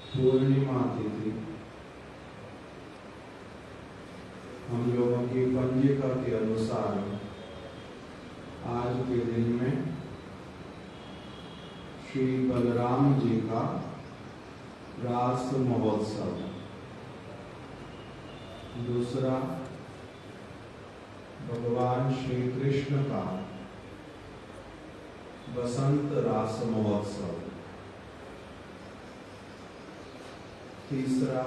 पूर्णिमा तिथि हम लोगों की पंजिका के अनुसार आज के दिन में श्री बलराम जी का रास महोत्सव, दूसरा भगवान श्री कृष्ण का बसंत रास महोत्सव, तीसरा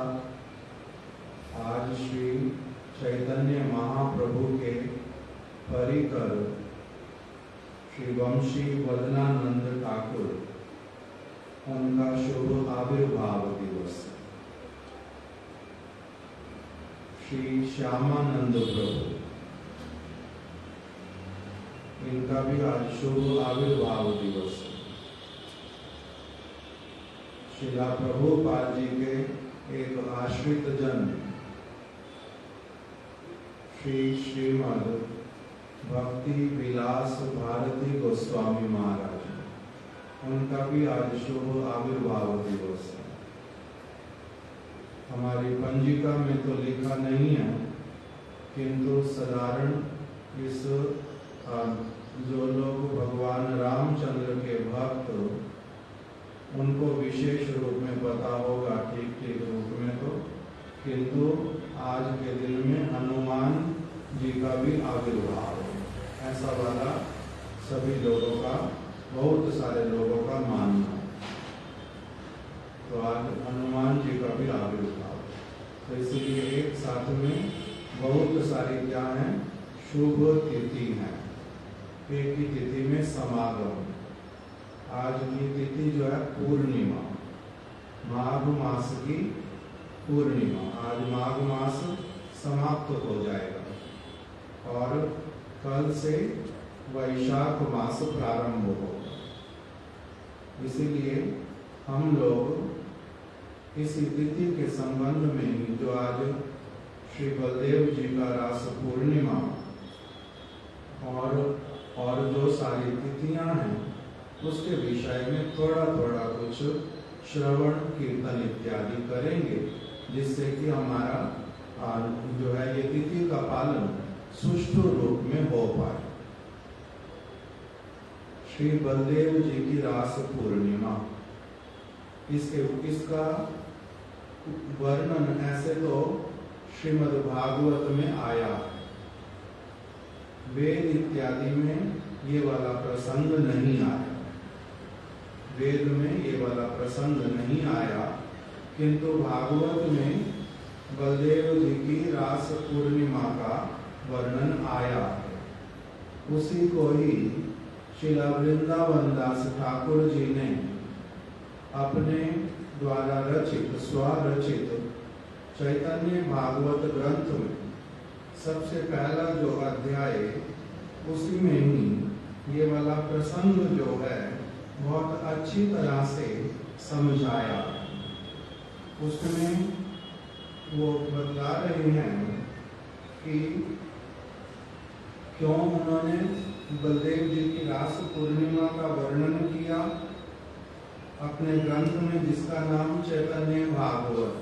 आज श्री चैतन्य महाप्रभु के परिकर श्री वंशी वदनानंद ठाकुर उनका शुभ आविर्भाव दिवस, श्री श्यामानंद प्रभु इनका भी आज शुभ आविर्भाव दिवस, श्रीला प्रभुपाद जी के एक आश्रित जन श्री श्रीमद भक्ति विलास भारती गोस्वामी महाराज, उनका भी आज शुभ आविर्भाव दिवस है। हमारी पंजिका में तो लिखा नहीं है, किंतु साधारण इस जो लोग भगवान रामचंद्र के भक्त, उनको विशेष रूप में पता होगा, ठीक ठीक रूप में तो, किंतु आज के दिन में हनुमान जी का भी आविर्भाव है, ऐसा वाला सभी लोगों का, बहुत सारे लोगों का मानना है। तो आज हनुमान जी का भी आविर्भाव, तो इसलिए एक साथ में बहुत सारी क्या है, शुभ तिथि है, एक ही तिथि में समागम। आज की तिथि जो है पूर्णिमा, माघ मास की पूर्णिमा, आज माघ मास समाप्त हो जाएगा और कल से वैशाख मास प्रारंभ होगा। इसीलिए हम लोग इसी तिथि के संबंध में ही जो आज श्री बलदेव जी का रास पूर्णिमा और जो सारी तिथियां हैं उसके विषय में थोड़ा थोड़ा कुछ श्रवण कीर्तन इत्यादि करेंगे, जिससे कि हमारा जो है ये तिथि का पालन सुष्ठु रूप में हो पाए। श्री बलदेव जी की रास पूर्णिमा, इसका वर्णन ऐसे तो श्रीमद् भागवत में आया है, वेद इत्यादि में ये वाला प्रसंग नहीं आया, वेद में ये वाला प्रसंग नहीं आया, किंतु भागवत में बलदेव जी की रास पूर्णिमा का वर्णन आया है। उसी को ही श्रीला वृंदावन दास ठाकुर जी ने अपने द्वारा रचित स्वरचित चैतन्य भागवत ग्रंथ में सबसे पहला जो अध्याय, उसी में ही ये वाला प्रसंग जो है बहुत अच्छी तरह से समझाया। उसमें वो बता रहे हैं कि क्यों उन्होंने बलदेव जी की रास पूर्णिमा का वर्णन किया अपने ग्रंथ में, जिसका नाम चैतन्य भागवत,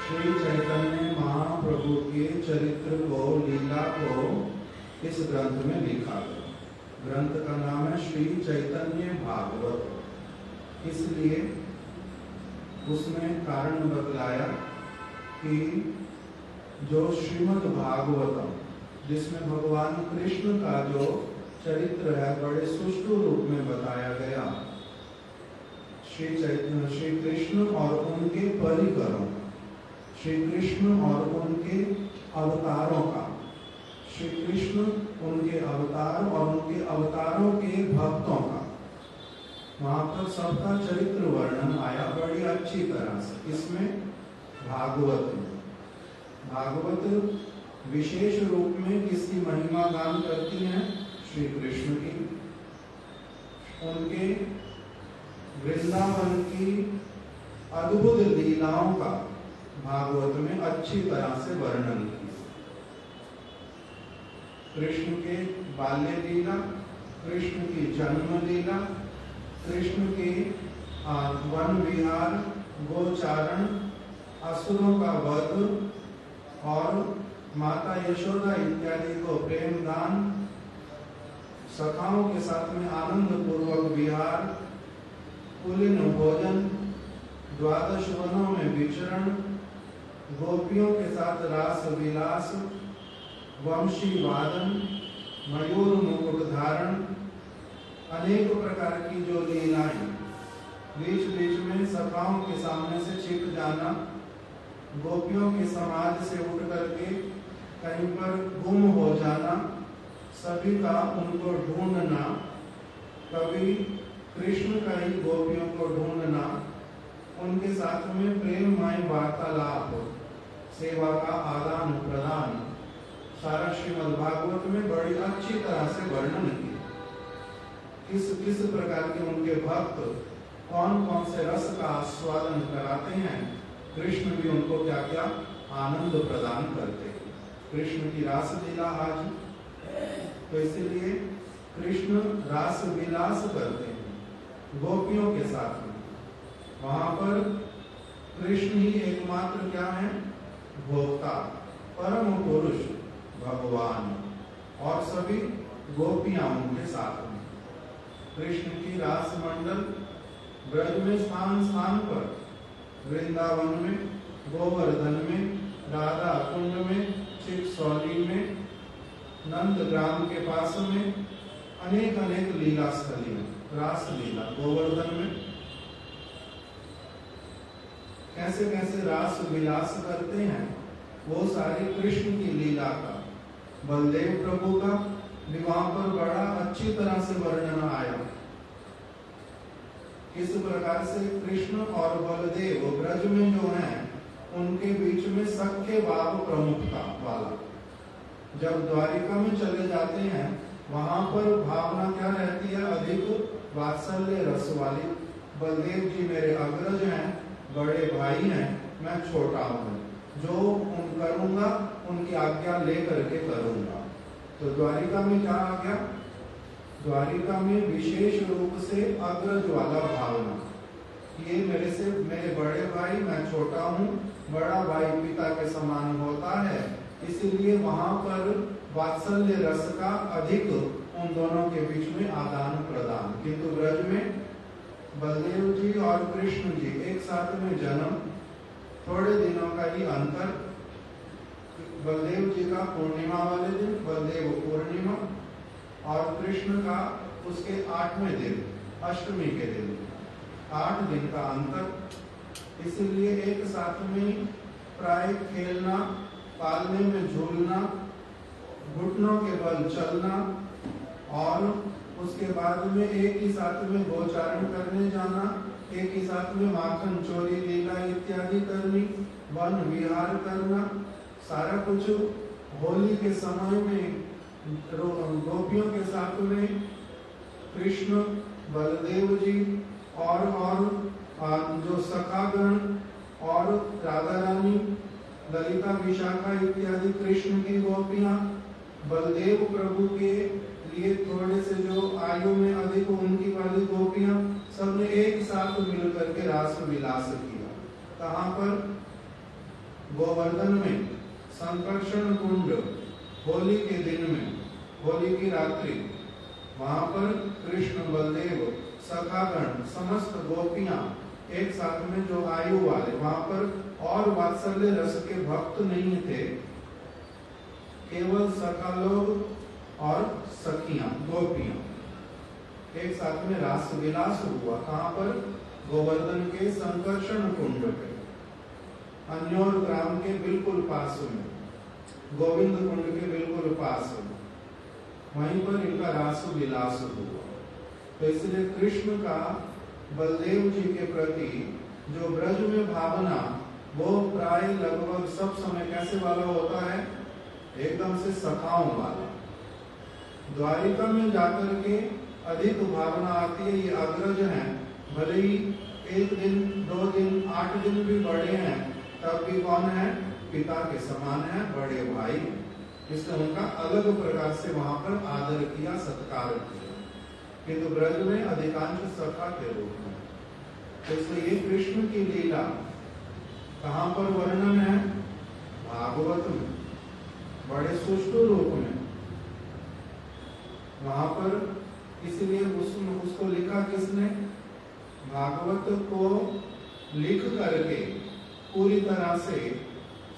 श्री चैतन्य महाप्रभु के चरित्र को, लीला को इस ग्रंथ में लिखा गया। ग्रंथ का नाम है श्री चैतन्य भागवत। इसलिए उसमें कारण बतलाया कि जो श्रीमद् भागवतम, जिसमें भगवान कृष्ण का जो चरित्र है बड़े सुष्ठु रूप में बताया गया, श्री कृष्ण और उनके परिकरों, श्री कृष्ण और उनके अवतारों का, श्री कृष्ण उनके अवतार और उनके अवतारों के भक्तों का, वहां पर सबका चरित्र वर्णन आया बड़ी अच्छी तरह से। इसमें भागवत विशेष रूप में किसकी महिमा गान करती हैं? श्री कृष्ण की, उनके वृंदावन की अद्भुत लीलाओं का भागवत में अच्छी तरह से वर्णन किया। कृष्ण के बाल्य लीला, कृष्ण की जन्म लीला, कृष्ण के वन विहार गोचारण, असुरों का वध और माता यशोदा इत्यादि को प्रेम दान, सखाओं के साथ में आनंद पूर्वक विहार, कुलीन भोजन, द्वादश वनों में विचरण, गोपियों के साथ रास विलास, वंशी वादन, मयूर मुकुट धारण, अनेक प्रकार की जो लीलाएं, बीच बीच में सखाओं के सामने से छिप जाना, गोपियों के समाज से उठ करके कहीं पर गुम हो जाना, सभी का उनको ढूंढना, कभी कृष्ण का ही गोपियों को ढूंढना, उनके साथ में प्रेममय वार्तालाप, सेवा का आदान प्रदान, सारा श्रीमद् भागवत में बड़ी अच्छी तरह से वर्णन किया। किस किस प्रकार के उनके भक्त कौन कौन से रस का आस्वादन कराते हैं, कृष्ण भी उनको क्या क्या आनंद प्रदान करते हैं। कृष्ण की रास लीला आज, तो इसीलिए कृष्ण रास विलास करते हैं गोपियों के साथ में। वहां पर कृष्ण ही एकमात्र क्या है, भोक्ता, परम पुरुष भगवान, और सभी गोपियां उनके साथ में। कृष्ण की रास मंडल ब्रज में स्थान स्थान पर, वृंदावन में, गोवर्धन में, राधा कुंड में, चित्सौली में, नंद ग्राम के पास में, अनेक अनेक लीला स्थली में, रास लीला गोवर्धन में कैसे कैसे रास विलास करते हैं, वो सारी कृष्ण की लीला का, बलदेव प्रभु का विवाह पर बड़ा अच्छी तरह से वर्णन आया। किस प्रकार से कृष्ण और बलदेव ब्रज में जो हैं, उनके बीच में सख्य भाव प्रमुखता वाला। जब द्वारिका में चले जाते हैं, वहां पर भावना क्या रहती है, अधिक वात्सल्य रस वाली। बलदेव जी मेरे अग्रज हैं, बड़े भाई हैं, मैं छोटा हूँ, जो करूंगा उनकी आज्ञा लेकर के करूंगा। तो द्वारिका में क्या आ गया, द्वारिका में विशेष रूप से अग्रज वाला भावना, ये मेरे बड़े भाई, मैं छोटा हूँ, बड़ा भाई पिता के समान होता है, इसीलिए वहां पर वात्सल्य रस का अधिक उन दोनों के बीच में आदान प्रदान। किंतु ब्रज में बलदेव जी और कृष्ण जी एक साथ में जन्म, थोड़े दिनों का ही अंतर। बलदेव जी का पूर्णिमा वाले दिन, बलदेव पूर्णिमा, और कृष्ण का उसके 8वें दिन, अष्टमी के दिन, 8 दिन का अंतर। इसलिए एक साथ में प्राय खेलना, पालने में झूलना, घुटनों के बल चलना, और उसके बाद में एक ही साथ में गोचारण करने जाना, एक ही साथ में माखन चोरी लीला इत्यादि करनी, वन विहार करना, सारा कुछ होली के समय में गोपियों के साथ में कृष्ण, बलदेव जी और जो सखागण और राधा रानी, ललिता विशाखा इत्यादि कृष्ण की गोपियां, बलदेव प्रभु के लिए थोड़े से जो आयु में अधिक उनकी वाली गोपियां, सबने एक साथ मिलकर के रास विलास किया। कहाँ पर, गोवर्धन में संकर्षण कुंड, होली के दिन में, होली की रात्रि, वहां पर कृष्ण, बलदेव, सखागण, समस्त गोपियां एक साथ में जो आयु वाले, वहां पर और वात्सल्य रस के भक्त नहीं थे, केवल सखा लोग और सखियां, गोपियां एक साथ में रास विलास हुआ। कहाँ पर, गोवर्धन के संकर्षण कुंड पे, अन्योर ग्राम के बिल्कुल पास में, गोविंद कुंड के बिल्कुल पास में, वहीं पर इनका रास विलास हुआ। तो इसलिए कृष्ण का बलदेव जी के प्रति जो ब्रज में भावना, वो प्राय लगभग सब समय कैसे वाला होता है, एकदम से सखाओं वाला। द्वारिका में जाकर के अधिक भावना आती है, ये अग्रज हैं, भले ही 1 दिन 2 दिन 8 दिन भी बड़े हैं, तब भी कौन है, पिता के समान है, बड़े भाई। इसलिए उनका अलग प्रकार से वहां पर आदर किया, सत्कार किया। किंतु ब्रज में अधिकांश सखा के रूप में, तो ये कृष्ण की लीला कहाँ पर वर्णन है? भागवत में, बड़े सुष्टु रूप में। वहां पर इसीलिए उसको लिखा किसने? भागवत को लिख करके पूरी तरह से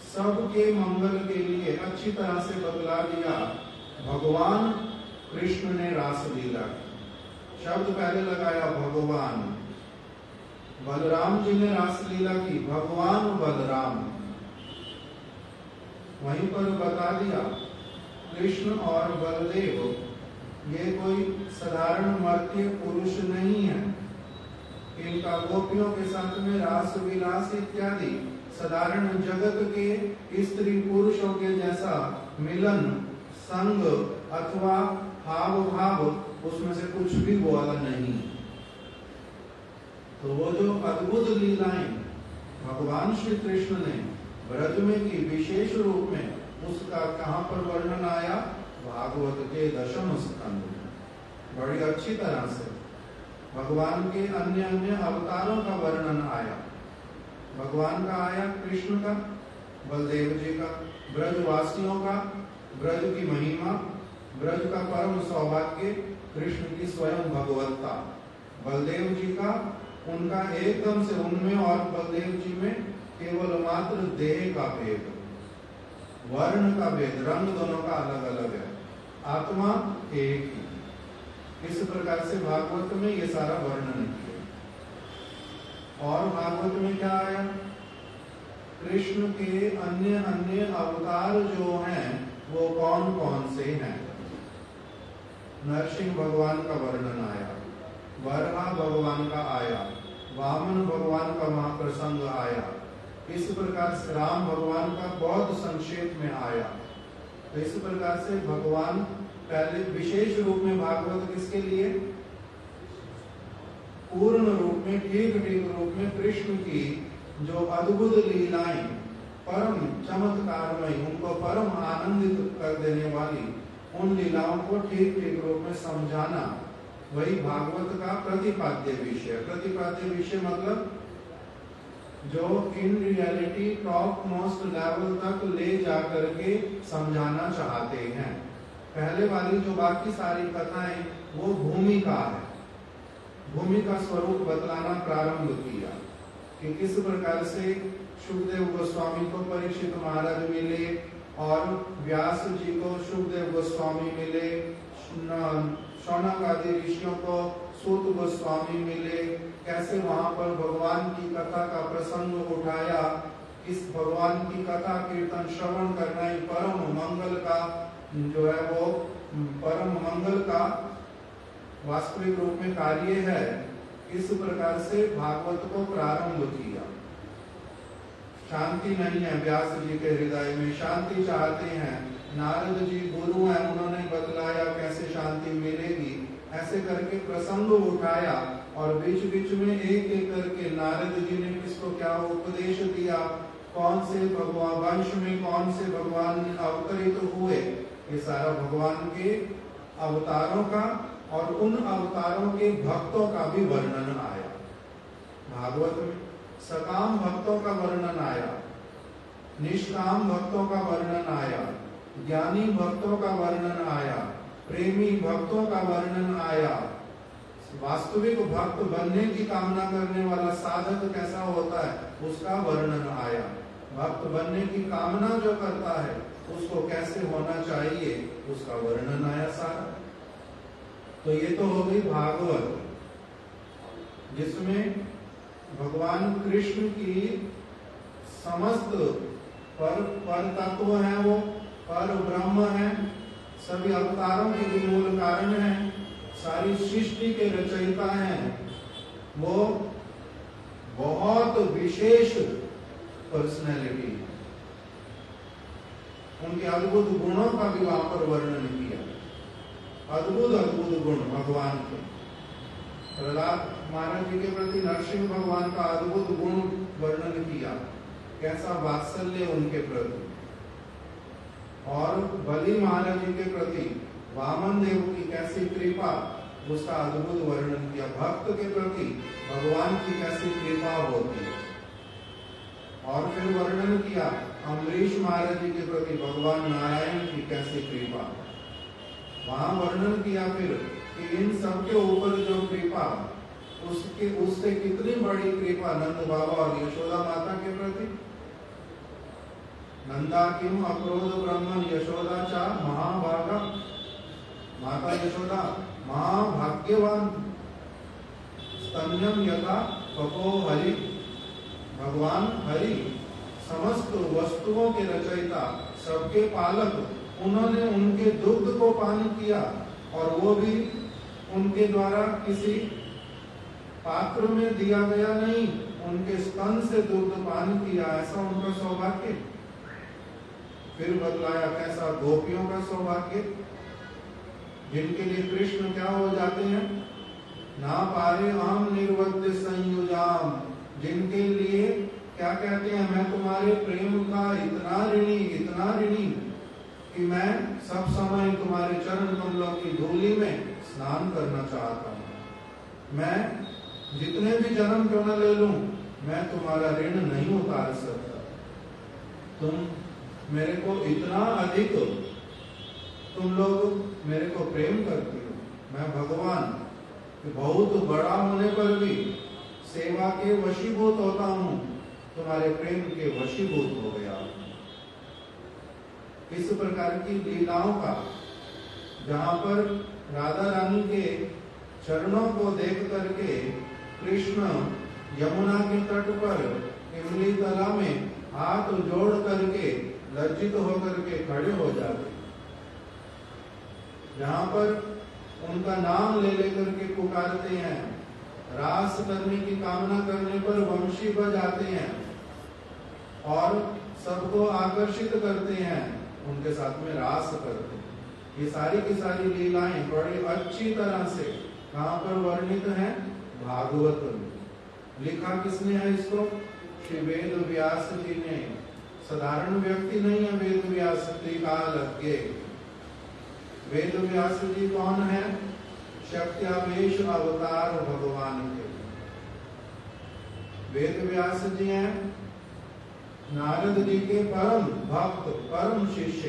सबके मंगल के लिए अच्छी तरह से बदला दिया भगवान कृष्ण ने रासलीला की। शब्द पहले लगाया भगवान। बलराम जी ने रासलीला की, भगवान बलराम। वहीं पर बता दिया कृष्ण और बलदेव ये कोई साधारण मर्त्य पुरुष नहीं है। इनका गोपियों के साथ में रास विलास इत्यादि साधारण जगत के स्त्री पुरुषों के जैसा मिलन, संग अथवा हाव भाव उसमें से कुछ भी बोला नहीं। तो वो जो अद्भुत लीलाएं भगवान श्री कृष्ण ने ब्रज में की विशेष रूप में, उसका कहाँ पर वर्णन आया? भागवत के 10वें स्कंद में बड़ी अच्छी तरह से भगवान के अन्य अन्य अवतारों का वर्णन आया। भगवान का आया, कृष्ण का, बलदेव जी का, ब्रजवासियों का, ब्रज की महिमा, ब्रज का परम सौभाग्य, कृष्ण की स्वयं भगवत्ता, बलदेव जी का, उनका एकदम से उनमें और बलदेव जी में केवल मात्र देह का भेद, वर्ण का भेद, रंग दोनों का अलग अलग है, आत्मा एक ही। इस प्रकार से भागवत में ये सारा वर्णन किया। और भागवत में क्या आया? कृष्ण के अन्य अन्य अवतार जो हैं वो कौन कौन से हैं? नरसिंह भगवान का वर्णन आया, वराह भगवान का आया, वामन भगवान का महाप्रसंग आया। इस प्रकार से राम भगवान का बहुत संक्षेप में आया। तो इस प्रकार से भगवान पहले विशेष रूप में भागवत किसके लिए? पूर्ण रूप में, ठीक ठीक रूप में कृष्ण की जो अद्भुत लीलाएं, परम चमत्कारमय, उनको परम आनंदित कर देने वाली उन लीलाओं को ठीक ठीक रूप में समझाना, वही भागवत का प्रतिपाद्य विषय। प्रतिपाद्य विषय मतलब जो in reality top most level तक ले जाकर के समझाना चाहते हैं। पहले वाली जो बाकी सारी कथाएं वो भूमिका है, भूमि का स्वरूप बतलाना प्रारंभ किया कि किस प्रकार से सुखदेव गोस्वामी को परीक्षित महाराज मिले और व्यास जी को सुखदेव गोस्वामी मिले, शौनक आदि ऋषियों को सूत गोस्वामी मिले, कैसे वहां पर भगवान की कथा का प्रसंग उठाया। इस भगवान की कथा कीर्तन श्रवण करना ही परम मंगल का जो है वो परम मंगल का वास्तविक रूप में कार्य है। इस प्रकार से भागवत को प्रारंभ किया। शांति नहीं है व्यास जी के हृदय में, शांति चाहते हैं। नारद जी गुरु हैं, उन्होंने बतलाया कैसे शांति मिलेगी। ऐसे करके प्रसंग उठाया और बीच बीच में एक एक करके नारद जी ने किसको क्या उपदेश दिया, कौन से भगवान वंश में कौन से भगवान अवतरित हुए, ये सारा भगवान के अवतारों का और उन अवतारों के भक्तों का भी वर्णन आया। भागवत में सकाम भक्तों का वर्णन आया, निष्काम भक्तों का वर्णन आया, ज्ञानी भक्तों का वर्णन आया, प्रेमी भक्तों का वर्णन आया, वास्तविक भक्त बनने की कामना करने वाला साधक कैसा होता है उसका वर्णन आया, भक्त बनने की कामना जो करता है उसको कैसे होना चाहिए उसका वर्णन आया सारा। तो ये तो हो गई भागवत, जिसमें भगवान कृष्ण की समस्त पर तत्व है, वो पर ब्रह्म है, सभी अवतारों के भी मूल कारण है, सारी सृष्टि के रचयिता हैं, वो बहुत विशेष पर्सनैलिटी, उनके अद्भुत गुणों का भी वहां पर वर्णन किया। अद्भुत अद्भुत गुण भगवान के, प्रहलाद महाराज जी के प्रति नरसिंह भगवान का अद्भुत गुण वर्णन किया, कैसा वात्सल्य उनके प्रति, और बलि महाराज जी के प्रति वामन देव की कैसी कृपा, उसका अद्भुत वर्णन किया। भक्त के प्रति भगवान की कैसी कृपा होती है। और फिर वर्णन किया अम्बरीश महाराज जी के प्रति भगवान नारायण की कैसी कृपा। वहां वर्णन किया फिर कि इन सबके ऊपर जो कृपा, उससे कितनी बड़ी कृपा नंद बाबा और यशोदा माता के प्रति। नंदा किम अक्रोध ब्रह्मन यशोदा चा महाभागा। माता यशोदा महाभाग्यवान। स्तन्यम यथा पपो हरि। भगवान हरि समस्त वस्तुओं के रचयिता, सबके पालक, उन्होंने उनके दुग्ध को पान किया और वो भी उनके द्वारा किसी पात्र में दिया गया नहीं, उनके स्तन से दुग्ध पान किया, ऐसा उनका सौभाग्य। फिर बतलाया कैसा गोपियों का सौभाग्य, जिनके लिए कृष्ण क्या हो जाते हैं, ना पारे आम निर्वद्य संयुजाम, जिनके लिए क्या कहते हैं, मैं तुम्हारे प्रेम का इतना ऋणी कि मैं सब समय तुम्हारे चरण कमलों की धूलि में स्नान करना चाहता हूँ। मैं जितने भी जन्म क्यों न ले लूं, मैं तुम्हारा ऋण नहीं उतार सकता। तुम मेरे को इतना अधिक, तुम लोग मेरे को प्रेम करती हो। मैं भगवान बहुत बड़ा होने पर भी सेवा के वशीभूत होता हूँ, तुम्हारे प्रेम के वशीभूत हो गया। इस प्रकार की लीलाओं का, जहाँ पर राधा रानी के चरणों को देख करके कृष्ण यमुना के तट पर इमली तला में हाथ जोड़ करके लज्जित होकर के खड़े हो जाते, जहाँ पर उनका नाम ले लेकर के पुकारते हैं, रास करने की कामना करने पर वंशी बजाते हैं और सबको आकर्षित करते हैं, उनके साथ में रास करते हैं। ये सारी की सारी लीलाएं बड़ी अच्छी तरह से कहाँ पर वर्णित हैं, भागवत में। लिखा किसने है इसको, श्री वेद व्यास जी ने। साधारण व्यक्ति नहीं है वेद व्यास त्रिकालज्ञ। वेद व्यास जी कौन है, शक्त्यावेश अवतार भगवान के। वेद व्यास जी हैं नारद जी के परम भक्त, परम शिष्य,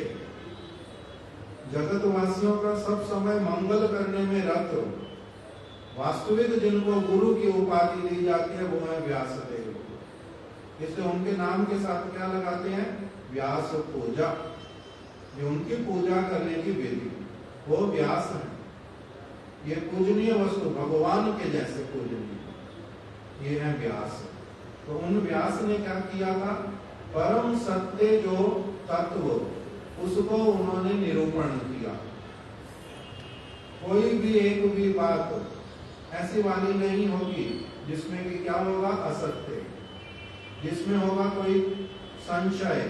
जगत वासियों का सब समय मंगल करने में रत। वास्तविक जिनको गुरु की उपाधि दी जाती है वो है व्यासदेव। इसलिए उनके नाम के साथ क्या लगाते हैं, व्यास पूजा। ये उनकी पूजा करने की विधि, वो व्यास है। ये पूजनीय वस्तु, भगवान के जैसे पूजनीय, ये है व्यास। तो उन व्यास ने क्या किया था, परम सत्य जो तत्व, उसको उन्होंने निरूपण किया। कोई भी एक भी बात ऐसी वाली नहीं होगी जिसमें कि क्या होगा, असत्य, जिसमें होगा कोई संशय,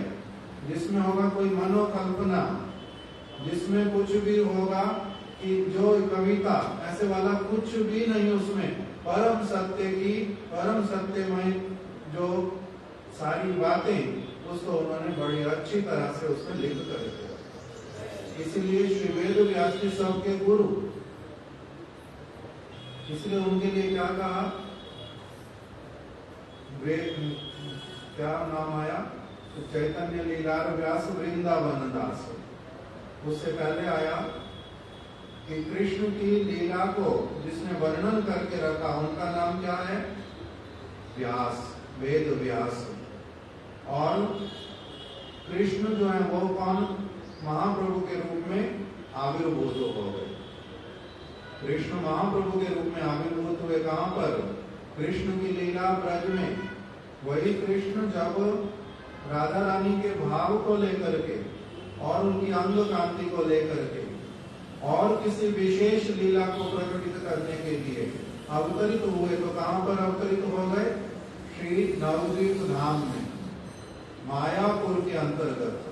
जिसमें होगा कोई मनोकल्पना, जिसमें कुछ भी होगा कि जो कविता, ऐसे वाला कुछ भी नहीं उसमें। परम सत्य की, परम सत्यमय जो सारी बातें, उसको उन्होंने बड़ी अच्छी तरह से उसमें लिख कर दिया। इसलिए श्री वेद व्यास जी सबके गुरु। इसलिए उनके लिए क्या कहा, वे क्या नाम आया, तो चैतन्य लीलार व्यास वृंदावन दास। उससे पहले आया कि कृष्ण की लीला को जिसने वर्णन करके रखा, उनका नाम क्या है, व्यास, वेद व्यास। और कृष्ण जो है वो कौन, महाप्रभु के रूप में आविर्भूत हो गए। कृष्ण महाप्रभु के रूप में आविर्भूत हुए कहाँ पर, कृष्ण की लीला ब्रज में। वही कृष्ण जब राधा रानी के भाव को लेकर के और उनकी अंग कांति को लेकर के और किसी विशेष लीला को प्रकटित करने के लिए अवतरित हुए, तो कहाँ पर अवतरित हो गए, श्री नवद्वीप धाम में, मायापुर के अंतर्गत,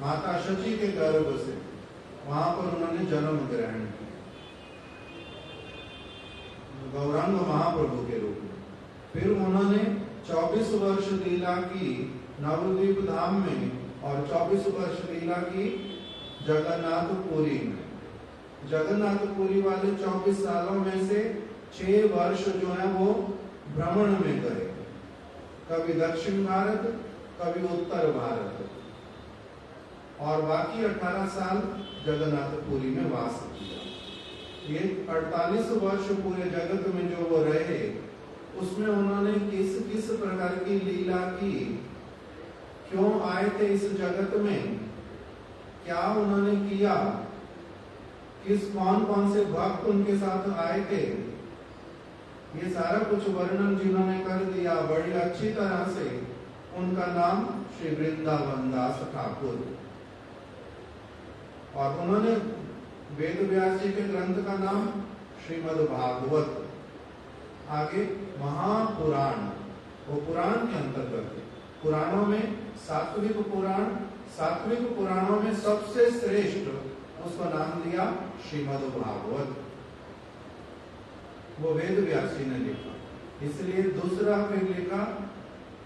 माता शची के गर्भ से। वहां पर उन्होंने जन्म ग्रहण किया गौरांग महाप्रभु के रूप में। फिर उन्होंने 24 वर्ष लीला की नवद्वीप धाम में और 24 वर्ष लीला की जगन्नाथपुरी में। जगन्नाथपुरी वाले 24 सालों में से 6 वर्ष जो है वो भ्रमण में गए, कभी दक्षिण भारत, कभी उत्तर भारत, और बाकी 18 साल जगन्नाथपुरी में वास किया। ये 48 वर्ष पूरे जगत में जो वो रहे, उसमें उन्होंने किस किस प्रकार की लीला की, क्यों आए थे इस जगत में, क्या उन्होंने किया, किस कौन कौन से भक्त उनके साथ आए थे, ये सारा कुछ वर्णन जिन्होंने कर दिया बड़ी अच्छी तरह से। उनका नाम श्री वृंदावन दास ठाकुर, और उन्होंने वेद व्यास जी के ग्रंथ का नाम श्रीमद् भागवत, आगे महापुराण, वो पुराण के अंतर्गत, पुराणों में सात्विक पुराण, सात्विक पुराणों में सबसे श्रेष्ठ उसका नाम दिया श्रीमद् भागवत, वो वेद व्यास जी ने लिखा। इसलिए दूसरा फिर लिखा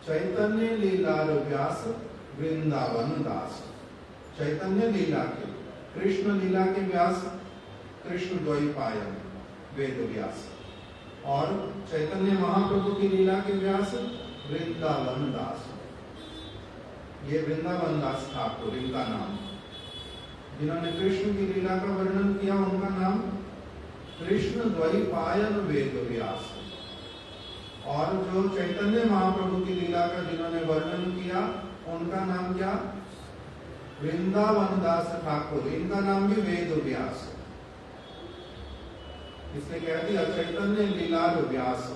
चैतन्य लीला व्यास वृंदावन दास। चैतन्य लीला के, कृष्ण लीला के व्यास कृष्ण द्वैपायन वेद व्यास, और चैतन्य महाप्रभु की लीला के व्यास वृंदावन दास। ये वृंदावन दास ठाकुर इनका नाम। जिन्होंने कृष्ण की लीला का वर्णन किया उनका नाम कृष्ण द्वैपायन वेद व्यास, और जो चैतन्य महाप्रभु की लीला का जिन्होंने वर्णन किया उनका नाम क्या, वृंदावन दास ठाकुर, इनका नाम भी वेद व्यास। इसलिए कह दिया चैतन्य लीला व्यास।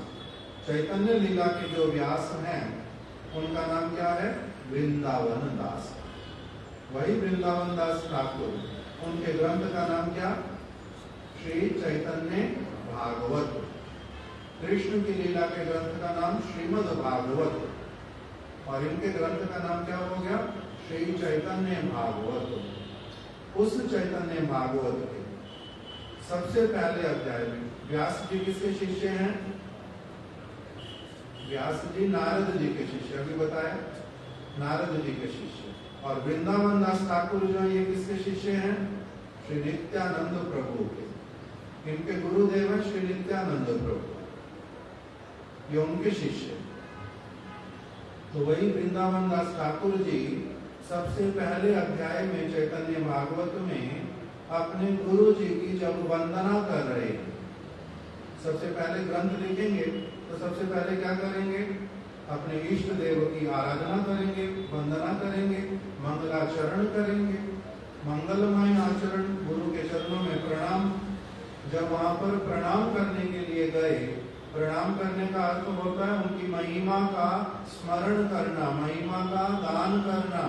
चैतन्य लीला के जो व्यास हैं उनका नाम क्या है, वृंदावन दास। वही वृंदावन दास ठाकुर, उनके ग्रंथ का नाम क्या, श्री चैतन्य भागवत। कृष्ण की लीला के ग्रंथ का नाम श्रीमद् भागवत, और इनके ग्रंथ का नाम क्या हो गया, श्री चैतन्य भागवत। उस चैतन्य भागवत के सबसे पहले अध्याय में व्यास जी किसके शिष्य हैं, व्यास जी नारद जी के शिष्य, अभी बताया नारद जी के शिष्य। और वृंदावन दास ठाकुर जो ये किसके शिष्य हैं, श्री नित्यानंद प्रभु के। इनके गुरुदेव हैं श्री नित्यानंद प्रभु, ये उनके शिष्य। तो वही वृंदावन दास ठाकुर जी सबसे पहले अध्याय में चैतन्य भागवत में अपने गुरु जी की जब वंदना कर रहे हैं, सबसे पहले ग्रंथ लिखेंगे तो सबसे पहले क्या करेंगे, अपने इष्ट देव की आराधना करेंगे, वंदना करेंगे, मंगलाचरण करेंगे, मंगलमय आचरण, गुरु के चरणों में प्रणाम। जब वहां पर प्रणाम करने के लिए गए, प्रणाम करने का अर्थ होता है उनकी महिमा का स्मरण करना, महिमा का गान करना।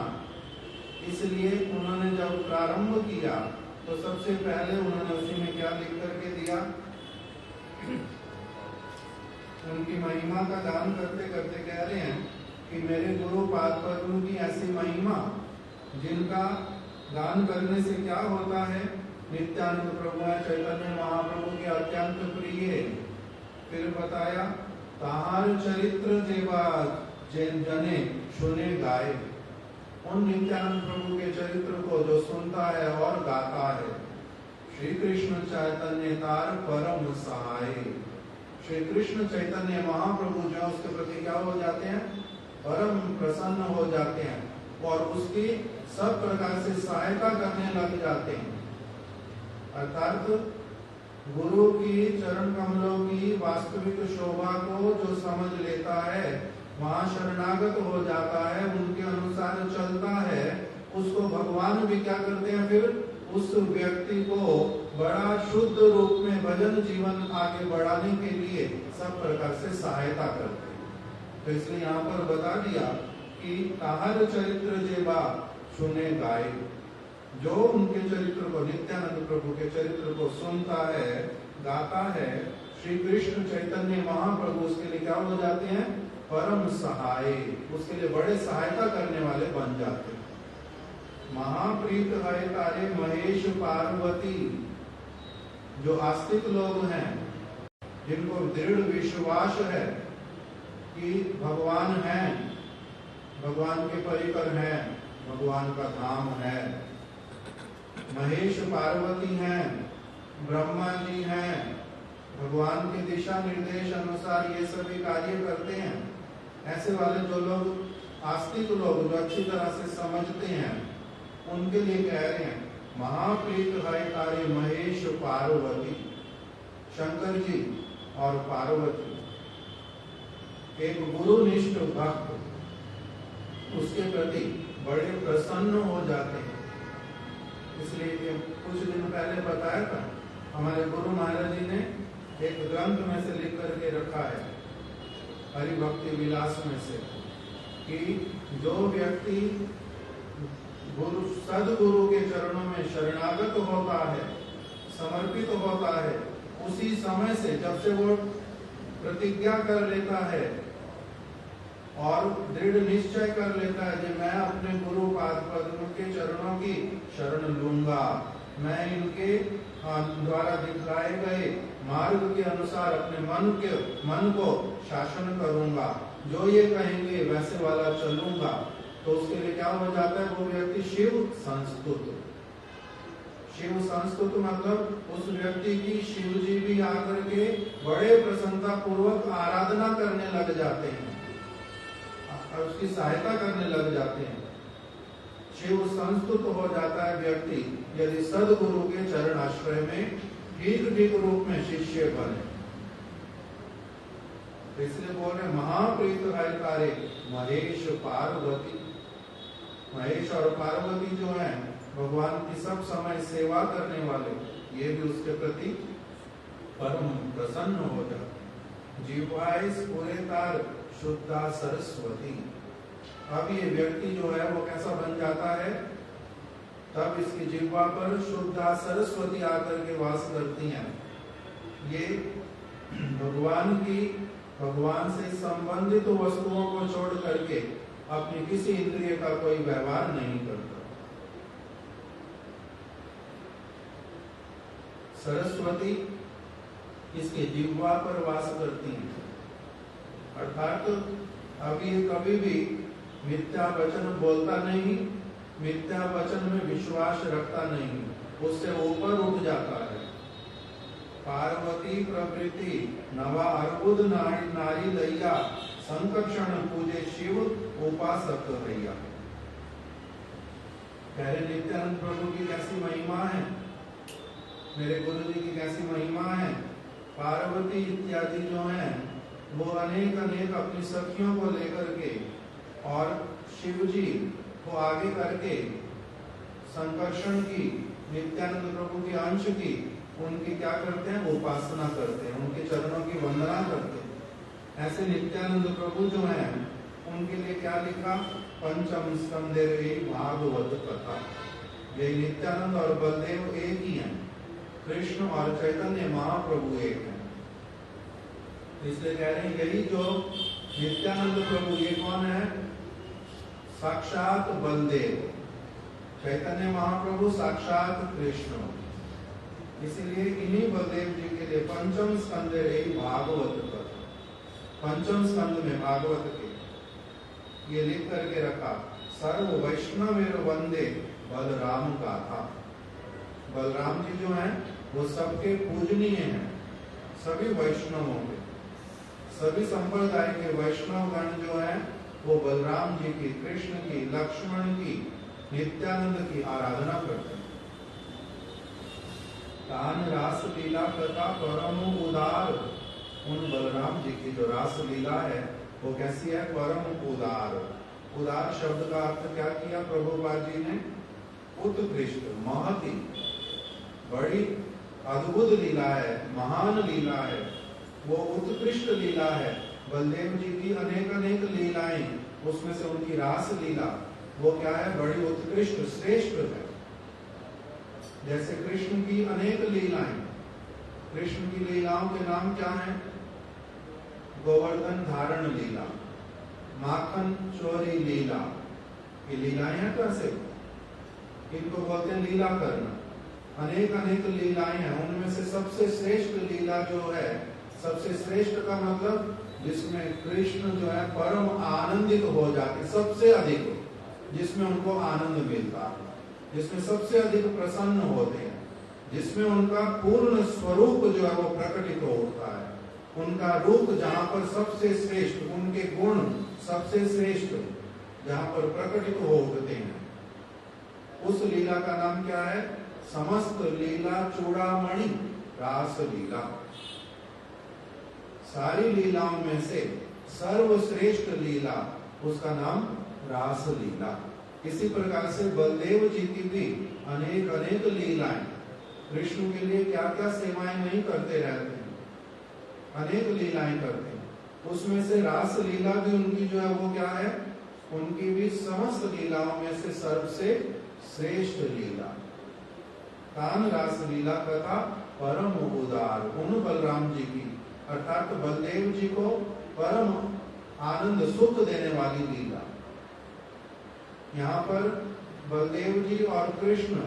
इसलिए उन्होंने जब प्रारंभ किया तो सबसे पहले उन्होंने उसी में क्या लिख करके दिया, उनकी महिमा का गान करते करते कह रहे हैं कि मेरे गुरु पाद पद्म की ऐसी महिमा जिनका गान करने से क्या होता है, नित्यानंद प्रभु है, चैतन्य महाप्रभु के अत्यंत प्रिय। फिर बताया ताहार चरित्र जेवा जने सुने गाए, उन नित्यानंद प्रभु के चरित्र को जो सुनता है और गाता है। श्री कृष्ण चैतन्य तार परम सहाय, श्री कृष्ण चैतन्य महाप्रभु जो उसके प्रति क्या हो जाते हैं, परम प्रसन्न हो जाते हैं और उसकी सब प्रकार से सहायता करने लग जाते हैं। अर्थात गुरु की चरण कमलों की वास्तविक शोभा को जो समझ लेता है, वहां शरणागत हो जाता है, उनके अनुसार चलता है, उसको भगवान भी क्या करते हैं, फिर उस व्यक्ति को बड़ा शुद्ध रूप में भजन जीवन आगे बढ़ाने के लिए सब प्रकार से सहायता करते हैं। तो इसलिए यहाँ पर बता दिया कि ताहर चरित्र जेबा सुने गाए, जो उनके चरित्र को, नित्यानंद प्रभु के चरित्र को सुनता है, गाता है, श्री कृष्ण चैतन्य महाप्रभु उसके लिए क्या हो जाते हैं, परम सहाय, उसके लिए बड़े सहायता करने वाले बन जाते हैं। महाप्रीत है तारे महेश पार्वती, जो आस्तिक लोग हैं, जिनको दृढ़ विश्वास है कि भगवान है, भगवान के परिकर हैं, भगवान का धाम है, महेश पार्वती हैं, ब्रह्मा जी हैं, भगवान के दिशा निर्देश अनुसार ये सभी कार्य करते हैं। ऐसे वाले जो लोग आस्तिक लोग जो अच्छी तरह से समझते हैं, उनके लिए कह रहे हैं महाप्रीत है कार्य महेश पार्वती, शंकर जी और पार्वती एक गुरुनिष्ठ भक्त उसके प्रति बड़े प्रसन्न हो जाते हैं। इसलिए कुछ दिन पहले बताया था, हमारे गुरु महाराज जी ने एक ग्रंथ में से लिख करके रखा है, हरि भक्ति विलास में से, कि जो व्यक्ति गुरु सदगुरु के चरणों में शरणागत होता है, समर्पित होता है, उसी समय से जब से वो प्रतिज्ञा कर लेता है और दृढ़ निश्चय कर लेता है कि मैं अपने गुरु पाद पद्म के चरणों की शरण लूंगा, मैं इनके द्वारा दिखाए गए मार्ग के अनुसार अपने मन को शासन करूंगा, जो ये कहेंगे वैसे वाला चलूंगा, तो उसके लिए क्या हो जाता है, वो व्यक्ति शिव संस्तुत। शिव संस्तुत मतलब उस व्यक्ति की शिव जी भी आकर के बड़े प्रसन्नता पूर्वक आराधना करने लग जाते हैं और उसकी सहायता करने लग जाते हैं। शिव संस्तुत हो जाता है व्यक्ति यदि सदगुरु के चरण आश्रय में ठीक रूप में शिष्य बने। इसलिए बोल रहे महाप्रीत है कार्य महेश पार्वती। महेश और पार्वती जो है भगवान की सब समय सेवा करने वाले, ये भी उसके प्रति परम प्रसन्न हो जाते। जीवाय पूरे तार शुद्धा सरस्वती। अब ये व्यक्ति जो है वो कैसा बन जाता है, तब इसकी जिह्वा पर शुद्धा सरस्वती आकर के वास करती हैं। ये भगवान से संबंधित वस्तुओं को छोड़ करके अपनी किसी इंद्रिय का कोई व्यवहार नहीं करता। सरस्वती इसके जिह्वा पर वास करती हैं, अर्थात अभी कभी भी मिथ्या वचन बोलता नहीं, मिथ्या वचन में विश्वास रखता नहीं, उससे ऊपर उठ जाता है। पार्वती प्रवृत्ति नवा अर्बुद नारी दैया, संकक्षण पूजे शिव उपासक भैया। पहले नित्यानंद प्रभु की कैसी महिमा है, मेरे गुरु जी की कैसी महिमा है। पार्वती इत्यादि जो हैं वो अनेक अपनी सखियों को लेकर के और शिव जी को आगे करके संकर्षण की, नित्यानंद प्रभु की अंश की, उनकी क्या करते हैं, उपासना करते हैं, उनके चरणों की वंदना करते हैं। ऐसे नित्यानंद प्रभु जो हैं उनके लिए क्या लिखा, पंचम स्कंदे भागवत कथा। ये नित्यानंद और बलदेव एक ही हैं, कृष्ण और चैतन्य महाप्रभु एक हैं। इसलिए कह रहे हैं यही जो नित्यानंद प्रभु, ये कौन है, साक्षात बलदेव, चैतन्य महाप्रभु साक्षात कृष्ण। इसलिए इन्हीं बलदेव जी के लिए पंचम स्कंद भागवत कथा, पंचम स्कंद में भागवत के ये लिख करके रखा, सर्व वैष्णव वंदे बलराम का था। बलराम जी जो हैं वो सबके पूजनीय हैं, सभी वैष्णवों के, सभी संप्रदाय के वैष्णव गण जो हैं वो बलराम जी की, कृष्ण की, लक्ष्मण की, नित्यानंद की आराधना करते हैं। तान रास लीला कथा परम उदार। उन बलराम जी की जो रास लीला है वो कैसी है, परम उदार। उदार शब्द का अर्थ क्या किया प्रभुपाद जी ने, उत्कृष्ट, महती, बड़ी अद्भुत लीला है, महान लीला है, वो उत्कृष्ट लीला है। बलदेव जी की अनेक लीलाएं, उसमें से उनकी रास लीला वो क्या है, बड़ी उत्कृष्ट श्रेष्ठ है। जैसे कृष्ण की अनेक लीलाएं, कृष्ण की लीलाओं के नाम क्या हैं, गोवर्धन धारण लीला, माखन चोरी लीला, ये लीलाएं हैं। कैसे इनको बोलते हैं लीला करना। अनेक लीलाएं हैं, उनमें से सबसे श्रेष्ठ लीला जो है, सबसे श्रेष्ठ का मतलब जिसमें कृष्ण जो है परम आनंदित हो जाते, सबसे अधिक जिसमें उनको आनंद मिलता है, जिसमें सबसे अधिक प्रसन्न होते हैं, जिसमें उनका पूर्ण स्वरूप जो है वो प्रकटित होता है। उनका रूप जहां पर सबसे श्रेष्ठ, उनके गुण सबसे श्रेष्ठ जहां पर प्रकटित होते हैं, उस लीला का नाम क्या है? समस्त लीला चूड़ामणि रास लीला। सारी लीलाओं में से सर्वश्रेष्ठ लीला, उसका नाम रास लीला। इसी प्रकार से बलदेव जी की भी अनेक अनेक लीलाएं, कृष्ण के लिए क्या क्या सेवाएं नहीं करते रहते हैं, अनेक लीलाएं करते हैं। उसमें से रास लीला भी उनकी जो है वो क्या है? उनकी भी समस्त लीलाओं में से सबसे श्रेष्ठ लीला कान रास लीला कथा परम उदार, उन बलराम जी की अर्थात बलदेव जी को परम आनंद सुख देने वाली लीला। यहाँ पर बलदेव जी और कृष्ण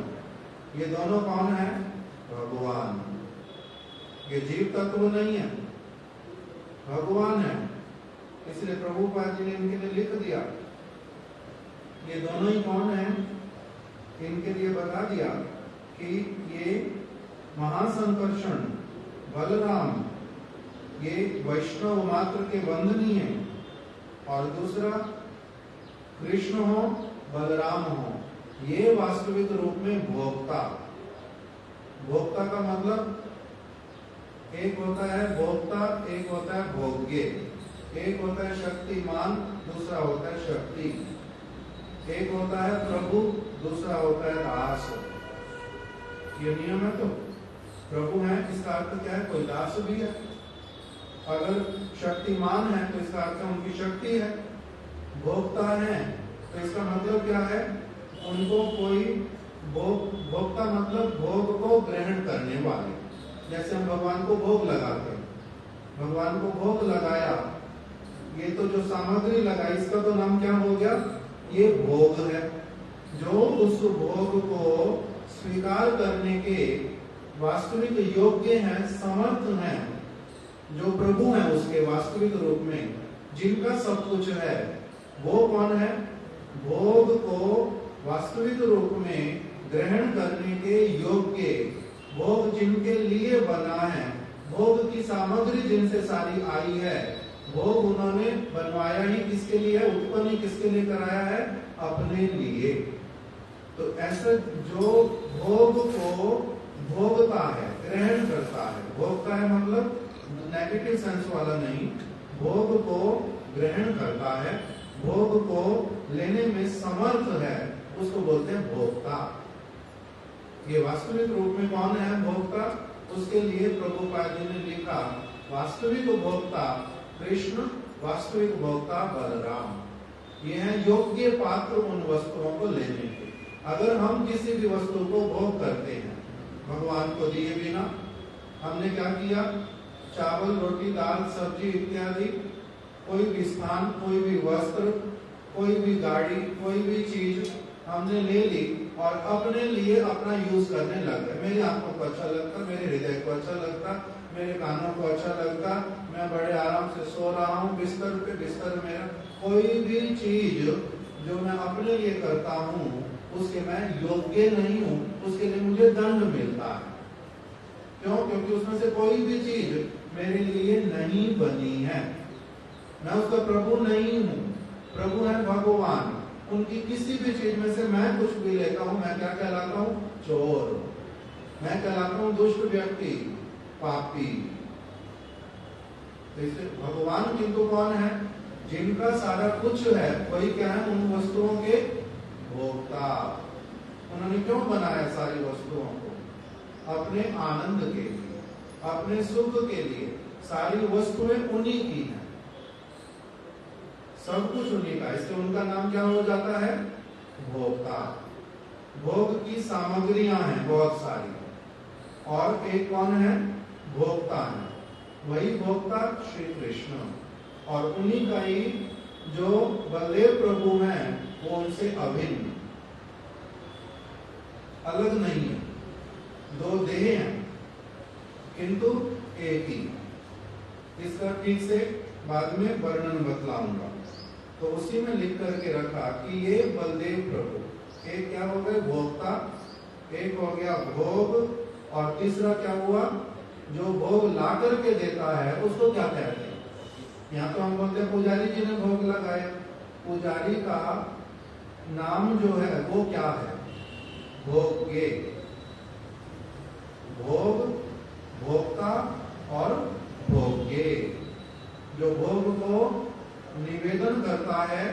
ये दोनों कौन है? भगवान। ये जीव तत्व नहीं है, भगवान है। इसलिए प्रभुपाद जी ने इनके लिए लिख दिया, ये दोनों ही कौन है? इनके लिए बता दिया कि ये महासंकर्षण बलराम ये वैष्णव मात्र के वंदनीय है, और दूसरा कृष्ण हो बलराम हो, ये वास्तविक रूप में भोक्ता। भोक्ता का मतलब एक होता है भोक्ता, एक होता है भोग्य, एक होता है शक्तिमान, दूसरा होता है शक्ति, एक होता है प्रभु, दूसरा होता है दास। ये नियम है। तो प्रभु है इसका अर्थ क्या है? कोई दास भी है। अगर शक्तिमान है तो इसका अर्थ उनकी शक्ति है। भोक्ता है तो इसका मतलब क्या है? उनको कोई भोक्ता मतलब भोग को ग्रहण करने वाले। जैसे हम भगवान को भोग लगाते हैं, भगवान को भोग लगाया, ये तो जो सामग्री लगाई इसका तो नाम क्या हो गया? ये भोग है। जो उस भोग को स्वीकार करने के वास्तविक योग्य हैं, समर्थ हैं, जो प्रभु हैं उसके वास्तविक रूप में, जिनका सब कुछ है, वो कौन है? भोग को वास्तविक रूप में ग्रहण करने के योग्य, भोग जिनके लिए बना है, भोग की सामग्री जिनसे सारी आई है, भोग उन्होंने बनवाया ही किसके लिए है? उत्पन्न ही किसके लिए कराया है? अपने लिए। तो ऐसा जो भोग को भोगता है, ग्रहण करता है, भोगता है मतलब नेगेटिव सेंस वाला नहीं, भोग को ग्रहण करता है, भोग को लेने में समर्थ है, उसको बोलते हैं भोक्ता। ये वास्तविक रूप में कौन है भोक्ता? उसके लिए प्रभुपाद जी ने लिखा वास्तविक भोक्ता कृष्ण, वास्तविक भोक्ता बलराम। ये है योग्य पात्र उन वस्तुओं को लेने के। अगर हम किसी भी वस्तु को भोग करते हैं भगवान को दिए बिना, हमने क्या किया? चावल, रोटी, दाल, सब्जी इत्यादि, कोई भी स्थान, कोई भी वस्त्र, कोई भी गाड़ी, कोई भी चीज हमने ले ली और अपने लिए अपना यूज करने लग गए। मेरी आंखों को अच्छा लगता, मेरे हृदय को अच्छा लगता, मेरे कानों को अच्छा लगता, मैं बड़े आराम से सो रहा हूँ बिस्तर पे, बिस्तर मेरा, कोई भी चीज जो मैं अपने लिए करता हूँ उसके मैं योग्य नहीं हूँ, उसके लिए मुझे दंड मिलता है। क्यों? क्योंकि उसमें से कोई भी चीज मेरे लिए नहीं बनी है, मैं उसका प्रभु नहीं हूँ। प्रभु है भगवान, उनकी किसी भी चीज में से मैं कुछ भी लेता हूँ, मैं क्या कहलाता हूँ? चोर, मैं कहलाता हूँ दुष्ट व्यक्ति, पापी। इसलिए भगवान किंतु कौन है? जिनका सारा कुछ है, वही क्या है? उन वस्तुओं के भोक्ता। उन्होंने क्यों बनाया सारी वस्तुओं को? अपने आनंद के लिए, अपने सुख के लिए। सारी वस्तुएं उन्हीं की हैं, सब कुछ उन्हीं का, इसलिए उनका नाम क्या हो जाता है? भोक्ता। भोग की सामग्रियां हैं बहुत सारी, और एक कौन है? भोक्ता है, वही भोक्ता श्री कृष्ण। और उन्हीं का ही जो बलदेव प्रभु हैं वो उनसे अभिन्न, अलग नहीं है, दो देह हैं किंतु एक ही। इसका ठीक से बाद में वर्णन बतलाऊंगा। तो उसी में लिख करके रखा कि ये बलदेव प्रभु, एक क्या हो गए? भोक्ता, एक हो गया भोग, और तीसरा क्या हुआ, जो भोग ला करके देता है उसको क्या कहते हैं? यहाँ तो हम बोलते हैं पुजारी जी ने भोग लगाया, पुजारी का नाम जो है वो क्या है? भोग्य। भोग, भोक्ता और भोग्य। जो भोग को निवेदन करता है,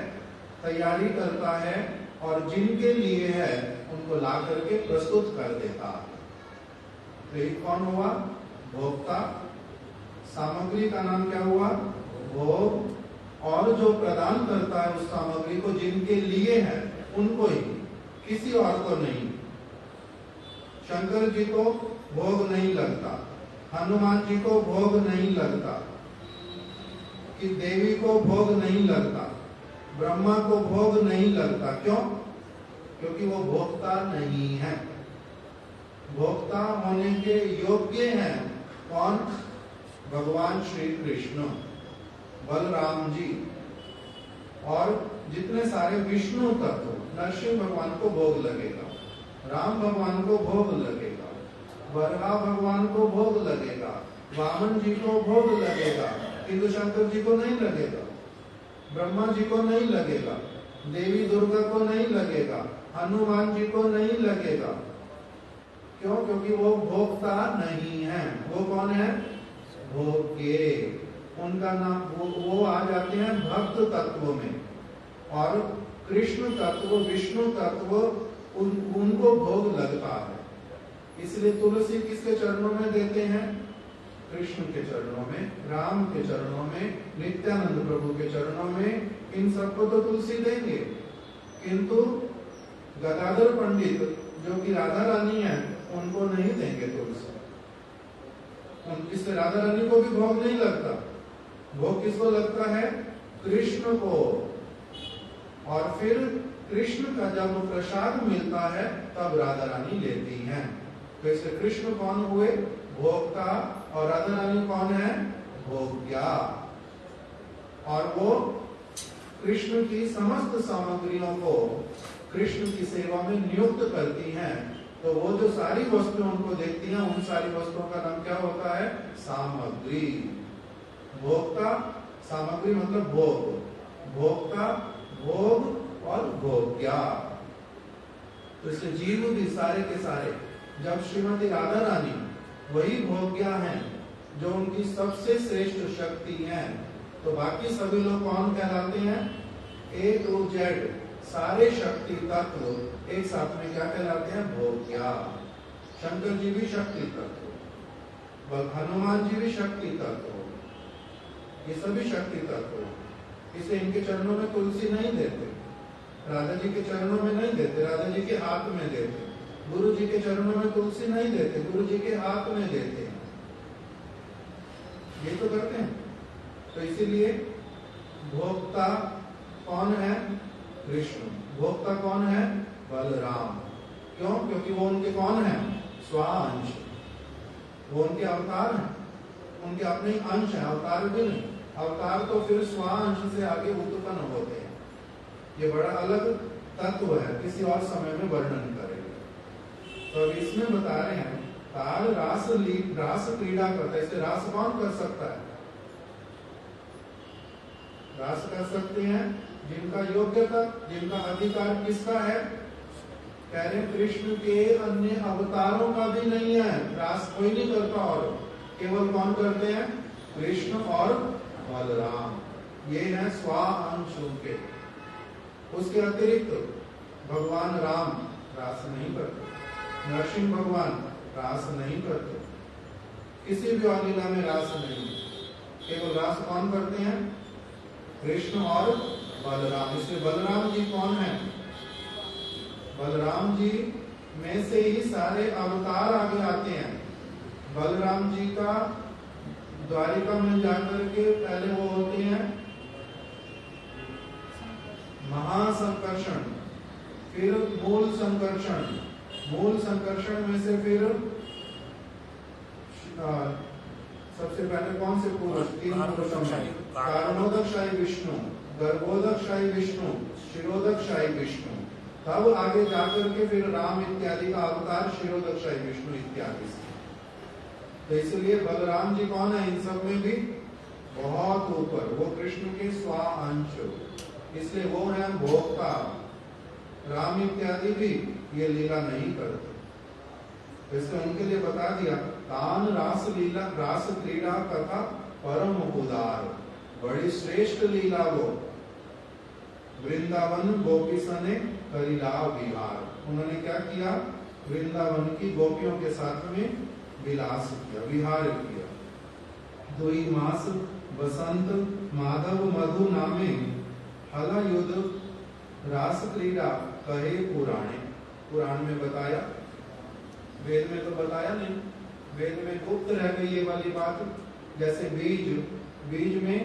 तैयारी करता है और जिनके लिए है उनको ला करके प्रस्तुत कर देता है, तो ये कौन हुआ? भोक्ता। सामग्री का नाम क्या हुआ? भोग। और जो प्रदान करता है उस सामग्री को जिनके लिए है उनको ही, किसी और को नहीं। शंकर जी को भोग नहीं लगता, हनुमान जी को भोग नहीं लगता, कि देवी को भोग नहीं लगता, ब्रह्मा को भोग नहीं लगता। क्यों? क्योंकि वो भोक्ता नहीं है। भोक्ता होने के योग्य हैं कौन? भगवान श्री कृष्ण, बलराम जी और जितने सारे विष्णु तत्व। नरसिंह भगवान को भोग लगेगा, राम भगवान को भोग लगेगा, वराह भगवान को भोग लगेगा, वामन जी को भोग लगेगा, किंतु शंकर जी को नहीं लगेगा, ब्रह्मा जी को नहीं लगेगा, देवी दुर्गा को नहीं लगेगा, हनुमान जी को नहीं लगेगा। क्यों? क्योंकि वो भोक्ता नहीं है। वो कौन है? भोग्य। उनका नाम वो आ जाते हैं भक्त तत्व में, और कृष्ण तत्व, विष्णु तत्व उनको भोग लगता है। इसलिए तुलसी किसके चरणों में देते हैं? कृष्ण के चरणों में, राम के चरणों में, नित्यानंद प्रभु के चरणों में। इन सबको तो तुलसी देंगे, किंतु गदाधर पंडित जो कि राधा रानी है उनको नहीं देंगे तुलसी। इससे राधा रानी को भी भोग नहीं लगता। भोग किसको लगता है? कृष्ण को। और फिर कृष्ण का जब प्रसाद मिलता है तब राधा रानी लेती हैं। तो इससे कृष्ण कौन हुए? भोक्ता। और राधा रानी कौन है? भोग्या। और वो कृष्ण की समस्त सामग्रियों को कृष्ण की सेवा में नियुक्त करती हैं। तो वो जो सारी वस्तुएं उनको देखती हैं, उन सारी वस्तुओं का नाम क्या होता है? सामग्री। भोक्ता, सामग्री मतलब भोग, भोक्ता, भोग और भोग्या। तो इसलिए जीव भी सारे के सारे, जब श्रीमती राधा रानी वही भोग्या हैं जो उनकी सबसे श्रेष्ठ शक्ति है, तो बाकी सभी लोग कौन कहलाते हैं? ए टू जेड सारे शक्ति तत्व एक साथ में क्या कहलाते हैं? भोग्या। शंकर जी भी शक्ति तत्व, हनुमान जी भी शक्ति तत्व, ये सभी शक्ति तत्व। इसे इनके चरणों में तुलसी नहीं देते, राधा जी के चरणों में नहीं देते, राधा जी के हाथ में देते। गुरु जी के चरणों में तुलसी नहीं देते, गुरु जी के हाथ में देते हैं। ये तो करते हैं। तो इसीलिए भोक्ता कौन है? कृष्ण। भोक्ता कौन है? बलराम। क्यों? क्योंकि वो उनके कौन है? स्वांश। वो उनके अवतार हैं, उनके अपने अंश है, अवतार भी नहीं। अवतार तो फिर स्वांश से आगे उत्पन्न होते हैं। ये बड़ा अलग तत्व है, किसी और समय में वर्णन करेंगे। तो अब इसमें बता रहे हैं ताल रास क्रीड़ा करता है। इसे रास कौन कर सकता है? रास कर सकते हैं जिनका योग्यता, जिनका अधिकार किसका है? कह रहे कृष्ण के अन्य अवतारों का भी नहीं है, रास कोई नहीं करता। और केवल कौन करते हैं? कृष्ण और बलराम। ये है स्वांश उनके। उसके अतिरिक्त भगवान राम रास नहीं करते, नरसिंह भगवान रास नहीं करते, किसी भी और लीला में रास नहीं। केवल रास कौन करते हैं? कृष्ण और बलराम। इसलिए बलराम जी कौन है? बलराम जी में से ही सारे अवतार आगे आते हैं। बलराम जी का द्वारिका में जाकर के पहले वो होते हैं महासंकर्षण, फिर मूल संकर्षण, मूल संकर्षण में से फिर सबसे पहले कौन से पुरुष? तीन पुरुषों में कारणोदकशाही विष्णु, गर्भोदकशाही विष्णु, शिरोदकशाही विष्णु। तब आगे जाकर के फिर राम इत्यादि का अवतार शिरोदकशाही विष्णु इत्यादि से। तो इसलिए बलराम जी कौन है इन सब में भी बहुत ऊपर, वो कृष्ण के स्वांश, इसलिए वो है भोक्ता। राम इत्यादि भी ये लीला नहीं करते, इसलिए उनके लिए बता दिया तान रास लीला रास क्रीड़ा कथा परम उदार, बड़ी श्रेष्ठ लीला वो वृंदावन गोपी सने करीला विहार। उन्होंने क्या किया, वृंदावन की गोपियों के साथ में विलास किया, विहार किया। दुई मास बसंत माधव मधु नामे हला युद्ध रास क्रीड़ा कहे पुराणे। पुराण में बताया, वेद में तो बताया नहीं, वेद में गुप्त रह गई ये वाली बात। जैसे बीज में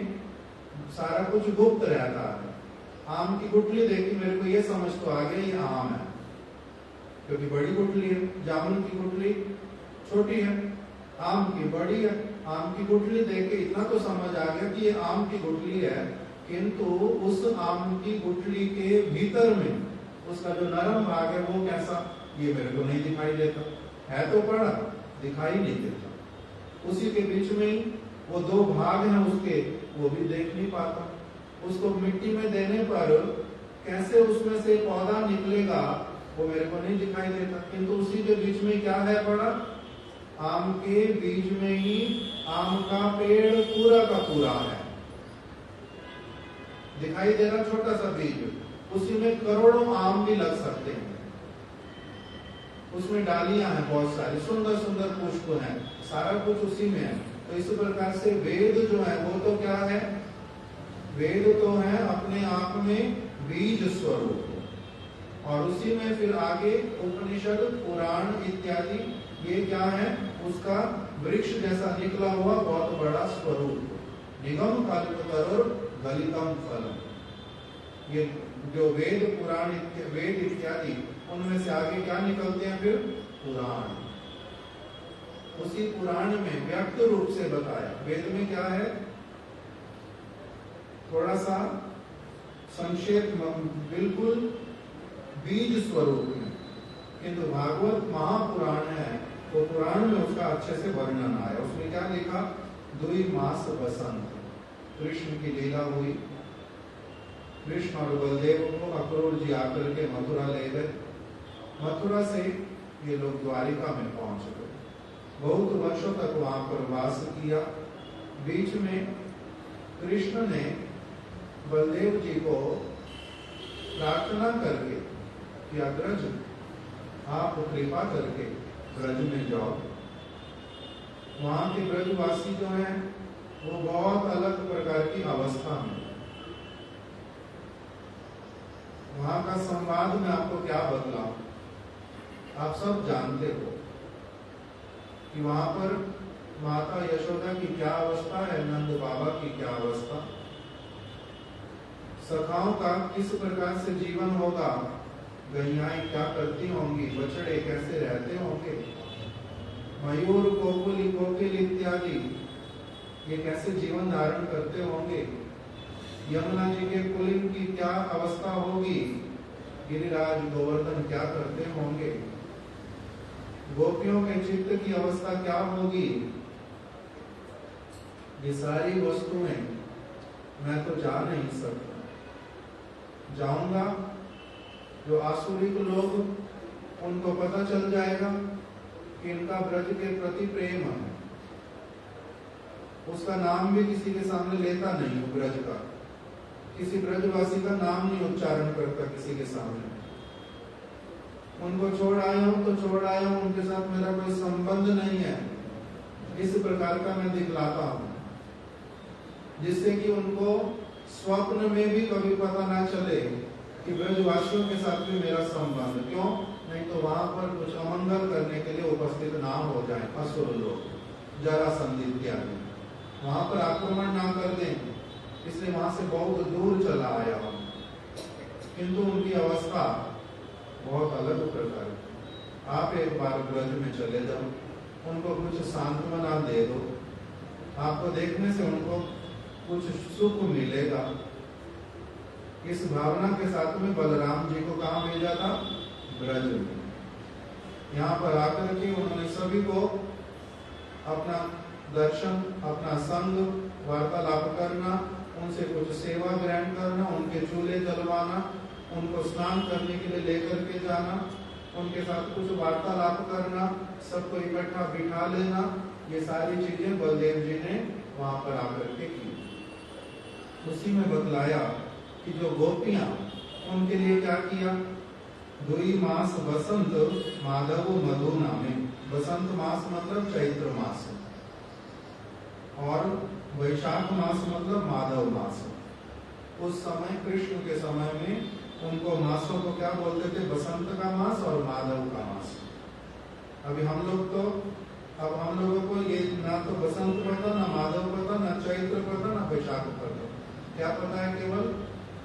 सारा कुछ गुप्त रहता है। आम की गुठली देखी, मेरे को ये समझ तो आ गया ये आम है, क्योंकि बड़ी गुठली है। जामुन की गुठली छोटी है, आम की बड़ी है। आम की गुठली देख के इतना तो समझ आ गया कि ये आम की गुठली है, किंतु उस आम की गुठली के भीतर में उसका जो नरम भाग है वो कैसा, ये मेरे को नहीं दिखाई देता। है तो बड़ा, दिखाई नहीं देता। उसी के बीच में ही वो दो भाग हैं उसके, वो भी देख नहीं पाता। उसको मिट्टी में देने पर कैसे उसमें से पौधा निकलेगा वो मेरे को नहीं दिखाई देता, किंतु उसी के बीच में क्या है पड़ा, आम के बीज में ही आम का पेड़ पूरा का पूरा है, दिखाई दे रहा छोटा सा बीज, उसी में करोड़ों आम भी लग सकते हैं। उसमें डालियां हैं बहुत सारी, सुंदर सुंदर पुष्प हैं, सारा कुछ उसी में है। तो इस प्रकार से वेद जो है वो तो क्या है, वेद तो है अपने आप में बीज स्वरूप, और उसी में फिर आगे उपनिषद पुराण इत्यादि ये क्या है, उसका वृक्ष जैसा निकला हुआ बहुत बड़ा स्वरूप। निगम कल्पतरुर गलितम फलम। ये जो वेद पुराण वेद इत्यादि उनमें से आगे क्या निकलते हैं, फिर पुराण। उसी पुराण में व्यक्त रूप से बताया। वेद में क्या है, थोड़ा सा संक्षेप बिल्कुल बीज स्वरूप में, किंतु भागवत महापुराण है तो पुराण में उसका अच्छे से वर्णन आया। उसमें क्या लिखा, दुई मास बसंत, कृष्ण की लीला हुई। कृष्ण और बलदेव को अक्रूर जी आकर के मथुरा ले गए। मथुरा से ये लोग द्वारिका में पहुंच गए। बहुत वर्षों तक वहां पर वास किया। बीच में कृष्ण ने बलदेव जी को प्रार्थना करके कि अग्रज आप कृपा करके ब्रज में जाओ। वहां के ब्रजवासी जो हैं वो बहुत अलग प्रकार की अवस्था में। वहां का संवाद में आपको क्या बदला, आप सब जानते हो कि वहां पर माता यशोदा की क्या अवस्था है, नंद बाबा की क्या अवस्था, सखाओं का किस प्रकार से जीवन होगा, गैयाएं क्या करती होंगी, बछड़े कैसे रहते होंगे, मयूर कोकिल कोकिल इत्यादि ये कैसे जीवन धारण करते होंगे, यमुना जी के कुलिन की क्या अवस्था होगी, गिरिराज गोवर्धन क्या करते होंगे, गोपियों के चित्त की अवस्था क्या होगी। ये सारी वस्तुएं मैं तो जा नहीं सकता। जाऊंगा जो आसुरिक लोग, उनको पता चल जाएगा कि इनका ब्रज के प्रति प्रेम है। उसका नाम भी किसी के सामने लेता नहीं हूं, ब्रज का किसी ब्रजवासी का नाम नहीं उच्चारण करता किसी के सामने। उनको छोड़ आया हूं तो छोड़ आया हूं, उनके साथ मेरा कोई संबंध नहीं है, इस प्रकार का मैं दिखलाता हूं, जिससे कि उनको स्वप्न में भी कभी पता ना चले कि ब्रजवासियों के साथ भी मेरा संबंध। क्यों? नहीं तो वहां पर कुछ अमंगल करने के लिए उपस्थित ना हो जाए असुर लोग, जरासंध इत्यादि, वहां पर आक्रमण ना कर दें, इसलिए वहां से बहुत दूर चला आया हूं। किंतु उनकी अवस्था बहुत अलग प्रकार की। आप एक बार ब्रज में चले जाओ, उनको कुछ सांत्वना दे दो, आपको देखने से उनको कुछ सुख मिलेगा। इस भावना के साथ में बलराम जी को कहाँ भेजा था? ब्रज में। यहाँ पर आकर के उन्होंने सभी को अपना दर्शन, अपना संग, वार्तालाप करना, उनसे कुछ सेवा ग्रहण करना, उनके चूल्हे जलवाना, उनको स्नान करने के लिए लेकर के जाना, उनके साथ कुछ वार्तालाप करना, सबको इकट्ठा बिठा लेना, ये सारी चीजें बलदेव जी ने वहां पर आकर के की। उसी में बतलाया कि जो गोपियां, उनके लिए क्या किया। 2 मास बसंत माधव मधु नामे। बसंत मास मतलब चैत्र मास, और वैशाख मास मतलब माधव मास। उस समय कृष्ण के समय में उनको मासों को क्या बोलते थे, बसंत का मास और माधव का मास। अभी हम लोगों को ये ना तो बसंत पता, ना माधव पता, ना चैत्र पता, ना वैशाख पता। क्या पता है? केवल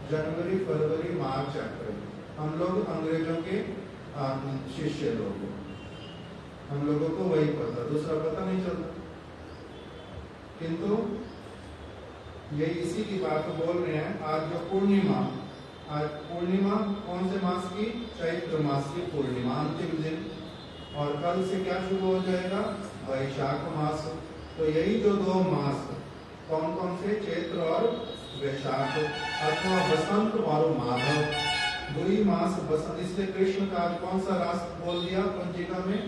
जनवरी, फरवरी, मार्च, अप्रैल। हम लोग अंग्रेजों के शिष्य लोग, हम लोगों को वही पता, दूसरा पता नहीं चलता। किंतु ये इसी की बात बोल रहे हैं। आज जो पूर्णिमा, आज पूर्णिमा कौन से मास की? चैत्र मास की पूर्णिमा, अंतिम दिन। और कल से क्या शुरू हो जाएगा? वैशाख मास। तो यही जो 2 मास कौन कौन से? चैत्र और वैशाख, अथवा बसंत और माधव। 2 मास बसंत। इसलिए कृष्ण का आज कौन सा रास बोल दिया पंजिका में?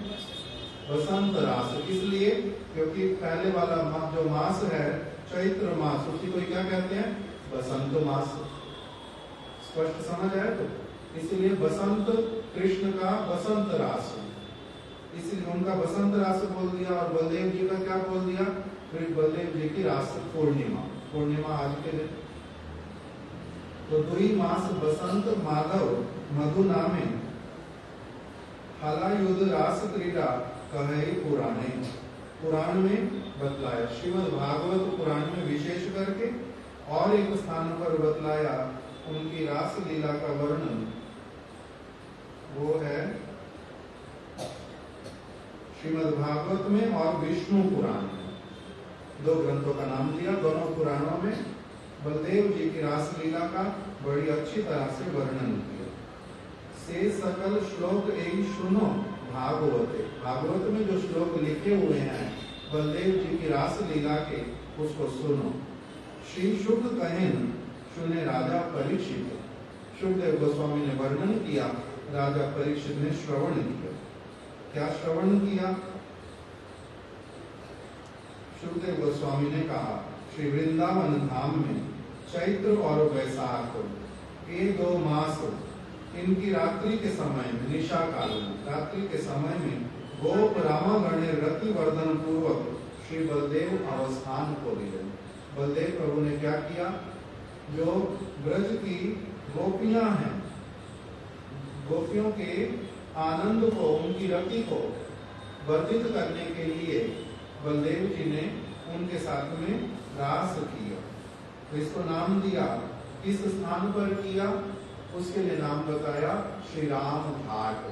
बसंत रास। इसलिए क्योंकि पहले वाला जो मास है चैत्र मास, उसी को क्या कहते हैं? बसंत मास। स्पष्ट समझ आया? तो इसलिए बसंत, कृष्ण का बसंत रास, इसलिए उनका बसंत रास बोल दिया। और बलदेव जी का क्या बोल दिया? फिर बलदेव जी की रास पूर्णिमा, पूर्णिमा आज के दिन। तो 2 मास बसंत माधव मधु नामे हलायुध रास क्रीड़ा कहे पुराणे। पुराण में बतलाया, श्रीमद् भागवत पुराण में विशेष करके और एक स्थान पर बतलाया उनकी रास लीला का वर्णन। वो है श्रीमद् भागवत में और विष्णु पुराण में। 2 ग्रंथों का नाम दिया। दोनों पुराणों में बलदेव जी की रास लीला का बड़ी अच्छी तरह से वर्णन किया। से सकल श्लोक यही सुनो भागवते। भागवत में जो श्लोक लिखे हुए हैं बलदेव जी की रास लीला के, उसको सुनो। श्री शुक कहेन सुने राजा परीक्षित। सुखदेव गोस्वामी ने वर्णन किया, राजा परीक्षित ने श्रवण किया। क्या श्रवण किया? सुखदेव गोस्वामी ने कहा, श्री वृंदावन धाम में चैत्र और वैशाख ये 2 मास, इनकी रात्रि के समय में, निशा काल में, रात्रि के समय में गोप रामागणे रति वर्धन पूर्वक श्री बलदेव अवस्थान को लिए। बलदेव प्रभु ने क्या किया? जो ब्रज की गोपियां हैं, गोपियों के आनंद को, उनकी रति को वर्धित करने के लिए बलदेव जी ने उनके साथ में रास किया। तो इसको नाम दिया। किस स्थान पर किया? उसके लिए नाम बताया श्री राम घाट।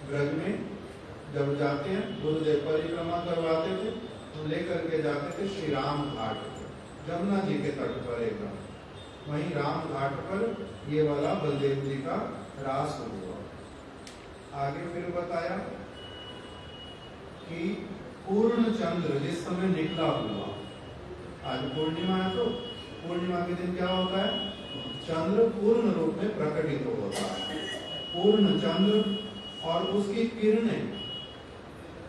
ब्रज में जब जाते हैं, गुरुदेव परिक्रमा करवाते थे तो लेकर के जाते थे श्री राम घाट, जमुना जी के तट पर एक, वहीं राम घाट पर ये वाला बलदेव जी का रास हुआ। आगे फिर बताया कि पूर्ण चंद्र जिस समय निकला हुआ, आज पूर्णिमा है तो पूर्णिमा के दिन क्या होता है? चंद्र पूर्ण रूप में प्रकटित होता है। पूर्ण चंद्र और उसकी किरणें,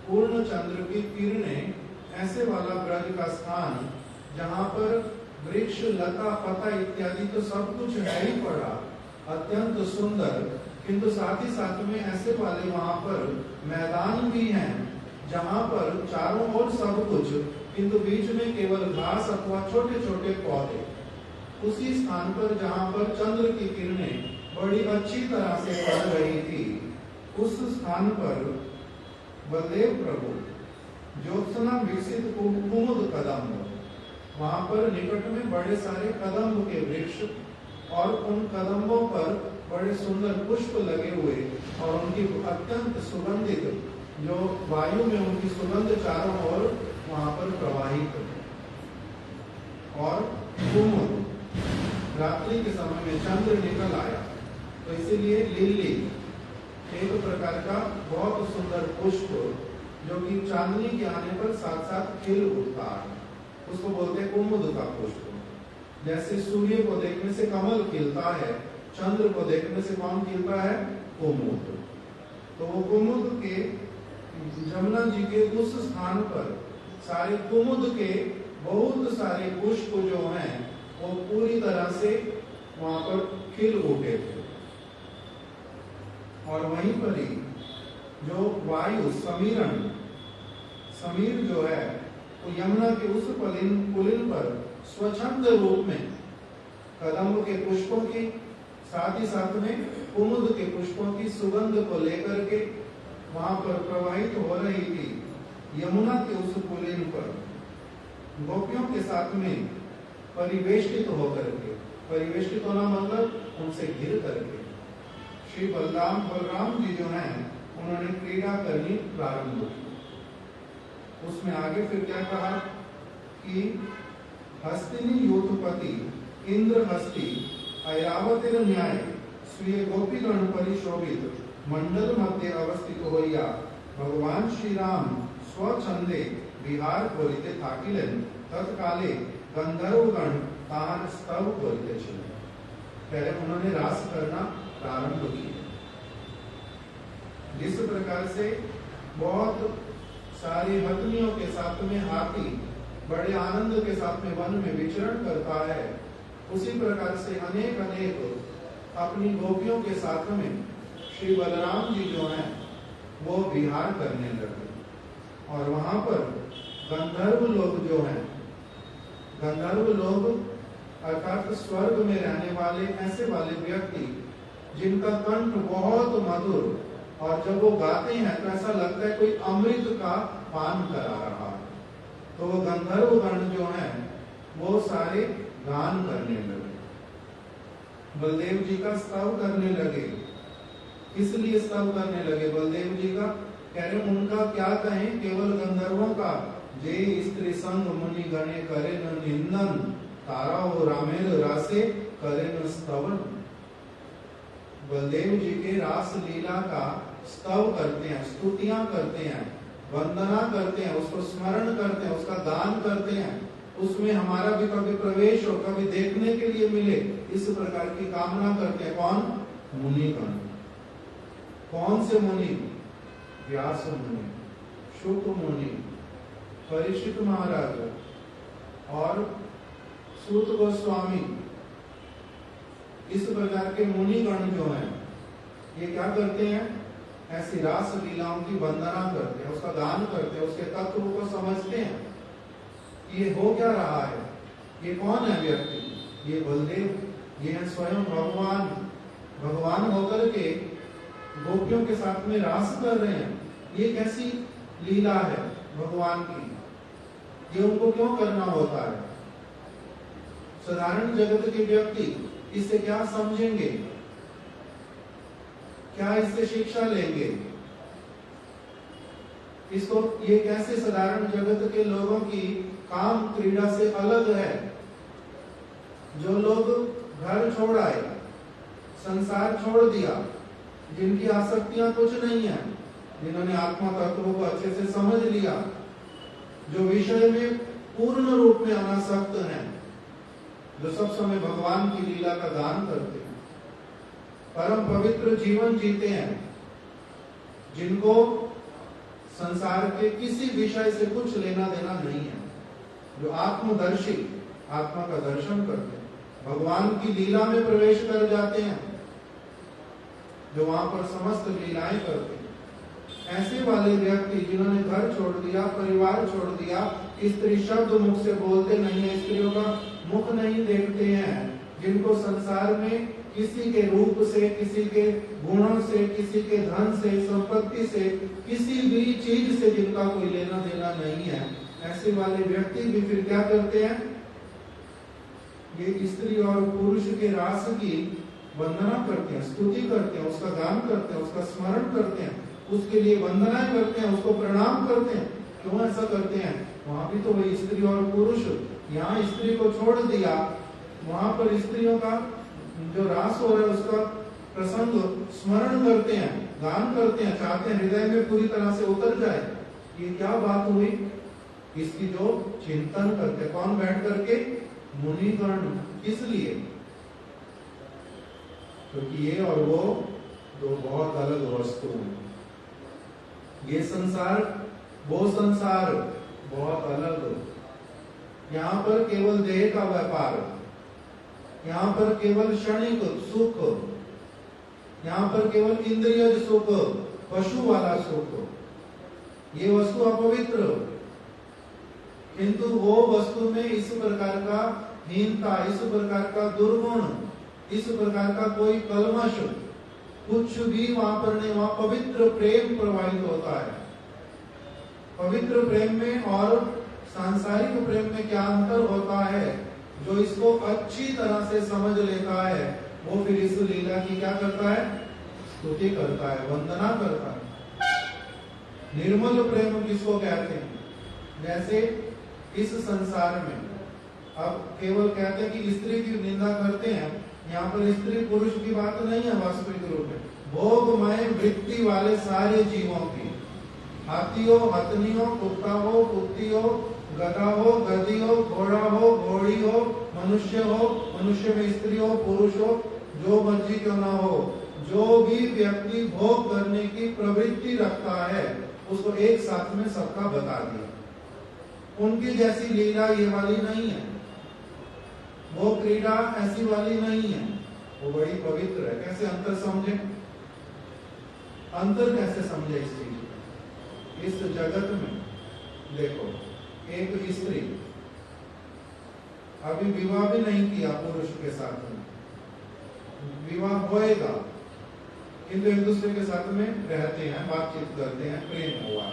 पूर्ण चंद्र की किरणें, ऐसे वाला ब्रज का स्थान जहाँ पर वृक्ष, लता, पता इत्यादि तो सब कुछ है ही पड़ा, अत्यंत सुंदर, किंतु साथ ही साथ में ऐसे वाले वहाँ पर मैदान भी हैं जहाँ पर चारों ओर सब कुछ, किंतु बीच में केवल घास अथवा छोटे छोटे पौधे। उसी स्थान पर जहाँ पर चंद्र की किरणें बड़ी अच्छी तरह से पड़ रही थी, उस स्थान पर बलदेव प्रभु ज्योत्सना विकसित कुमुद कदम्ब, वहां पर निकट में बड़े सारे कदम्ब के वृक्ष और उन कदम्बों पर बड़े सुंदर पुष्प लगे हुए और उनकी अत्यंत सुगंधित, जो वायु में उनकी सुगंध चारों ओर वहां पर प्रवाहित। और कुमुद, रात्रि के समय में चंद्र निकल आया तो इसीलिए लिली, एक प्रकार का बहुत सुंदर पुष्प जो कि चांदनी के आने पर साथ साथ खिल उठता है, उसको बोलते हैं कुमुद का पुष्प। जैसे सूर्य को देखने से कमल खिलता है, चंद्र को देखने से कौन खिलता है? कुमुद। तो वो कुमुद के, जमुना जी के उस स्थान पर सारे कुमुद के बहुत सारे पुष्प जो हैं वो पूरी तरह से वहां पर खिल उठे थे। और वहीं पर ही जो वायु समीर जो है वो यमुना के उस पुलिन पर स्वच्छंद रूप में कदम्ब के पुष्पों की साथ ही साथ में कुमुद के पुष्पों की सुगंध को लेकर के वहां पर प्रवाहित हो रही थी। यमुना के उस पुलिन पर गोपियों के साथ में परिवेष्टित होकर के, परिवेष्टित होना मतलब उनसे घिर करके श्री बलराम जी जो हैं उन्होंने क्रीड़ा करनी प्रारंभ की। उसमें आगे फिर क्या कहा कि हस्तिनी यूथपति इंद्र हस्ती ऐरावतिर न्याय स्वीय गोपीगण परिशोभित मंडल मध्य अवस्थित होइया भगवान श्री राम स्वच्छंदे विहार करिते थाकिलेन तत्काले गंधर्वगण ताहार स्तव करिते चले। पहले उन्होंने रास करना प्रारंभ किया। जिस प्रकार से बहुत सारी हथनियों के साथ में हाथी बड़े आनंद के साथ में वन में विचरण करता है, उसी प्रकार से अनेक अपनी गोपियों के साथ में श्री बलराम जी जो हैं वो विहार करने लगे। और वहां पर गंधर्व लोग जो हैं, गंधर्व लोग अर्थात स्वर्ग में रहने वाले ऐसे वाले व्यक्ति जिनका कंठ बहुत मधुर, और जब वो गाते हैं तो ऐसा लगता है कोई अमृत का पान करा रहा है। तो वो गंधर्व गण जो हैं वो सारे गान करने लगे, बलदेव जी का स्तव करने लगे। इसलिए स्तव करने लगे बलदेव जी का, कह रहे उनका क्या कहें, केवल गंधर्वों का। जे स्त्री संग मुनि गणे करे न निंदन तारा हो रामेर रासे करे न स्तवन। बलदेव जी के रास लीला का स्तव करते हैं, स्तुतियां करते हैं, वंदना करते हैं, उसको स्मरण करते हैं, उसका दान करते हैं, उसमें हमारा भी कभी प्रवेश हो, कभी देखने के लिए मिले, इस प्रकार की कामना करते हैं। कौन? मुनिगण। कौन से मुनि? व्यास मुनि, शुक मुनि, परीक्षित महाराज और सूत गोस्वामी, इस प्रकार के मुनिगण जो हैं ये क्या करते हैं? ऐसी रास लीलाओं की वंदना करते हैं, उसका दान करते हैं, उसके तत्व को समझते हैं। ये हो क्या रहा है? ये कौन है व्यक्ति? ये बलदेव, ये है स्वयं भगवान। भगवान होकर के गोपियों के साथ में रास कर रहे हैं। ये कैसी लीला है भगवान की? ये उनको क्यों करना होता है? साधारण जगत के व्यक्ति इससे क्या समझेंगे, क्या इससे शिक्षा लेंगे? इसको ये कैसे साधारण जगत के लोगों की काम क्रीड़ा से अलग है? जो लोग घर छोड़ आए, संसार छोड़ दिया, जिनकी आसक्तियां कुछ नहीं है, जिन्होंने आत्मा तत्व को अच्छे से समझ लिया, जो विषय में पूर्ण रूप में अनासक्त हैं, जो सब समय भगवान की लीला का दान करते हैं, परम पवित्र जीवन जीते हैं, जिनको संसार के किसी विषय से कुछ लेना देना नहीं है, जो आत्मदर्शी, आत्मा का दर्शन करते हैं, भगवान की लीला में प्रवेश कर जाते हैं, जो वहां पर समस्त लीलाएं करते हैं। ऐसे वाले व्यक्ति जिन्होंने घर छोड़ दिया, परिवार छोड़ दिया, स्त्री शब्द मुख से बोलते नहीं है, स्त्रियों का मुख नहीं देखते हैं, जिनको संसार में किसी के रूप से, किसी के गुणों से, किसी के धन से, संपत्ति से, किसी भी चीज से जिनका कोई लेना देना नहीं है, ऐसे वाले व्यक्ति भी फिर क्या करते हैं? ये स्त्री और पुरुष के रास की वंदना करते हैं, स्तुति करते हैं, उसका गान करते हैं, उसका स्मरण करते हैं, उसके लिए वंदनाएं करते हैं, उसको प्रणाम करते हैं। क्यों ऐसा करते हैं? वहां भी तो वही स्त्री और पुरुष, यहाँ स्त्री को छोड़ दिया, वहां पर स्त्रियों का जो रास हो रहा है उसका प्रसंग स्मरण करते हैं, गान करते हैं, चाहते हैं हृदय में पूरी तरह से उतर जाए। ये क्या बात हुई? इसकी जो चिंतन करते, कौन बैठ करके? मुनिगण। किस लिए? क्योंकि ये और वो दो बहुत अलग वस्तु हैं। ये संसार, वो संसार बहुत अलग। यहाँ पर केवल देह का व्यापार, यहाँ पर केवल क्षणिक सुख, यहाँ पर केवल इंद्रियज सुख, पशु वाला सुख, ये वस्तु अपवित्र। किंतु वो वस्तु में इस प्रकार का हीनता, इस प्रकार का दुर्गुण, इस प्रकार का कोई कलमश कुछ भी वहां पर नहीं। वहां पवित्र प्रेम प्रवाहित होता है। पवित्र प्रेम में और सांसारिक प्रेम में क्या अंतर होता है? जो इसको अच्छी तरह से समझ लेता है वो फिर इस लीला की क्या करता है? स्तुति करता है, वंदना करता है। निर्मल प्रेम किसको कहते हैं? जैसे इस संसार में अब केवल कहते हैं कि स्त्री की निंदा करते हैं, यहाँ पर स्त्री पुरुष की बात नहीं है। वास्तविक रूप में भोगमय वृत्ति वाले सारे जीवों की, हाथी हो हथनी हो, कुत्ता हो कुत्ती हो, गधा हो गधी हो, घोड़ा हो घोड़ी हो, मनुष्य हो, मनुष्य में स्त्री हो पुरुष हो, जो मर्जी क्यों ना हो, जो भी व्यक्ति भोग करने की प्रवृत्ति रखता है उसको एक साथ में सबका बता दिया। उनकी जैसी लीला ये वाली नहीं है, वो क्रीड़ा ऐसी वाली नहीं है, वो बड़ी पवित्र है। कैसे अंतर समझे? अंतर कैसे समझे इस चीज में? इस जगत में देखो, एक स्त्री अभी विवाह भी नहीं किया पुरुष के साथ में, विवाह होएगा, किंतु एक दूसरे के साथ में रहते हैं, बातचीत करते हैं, प्रेम हुआ।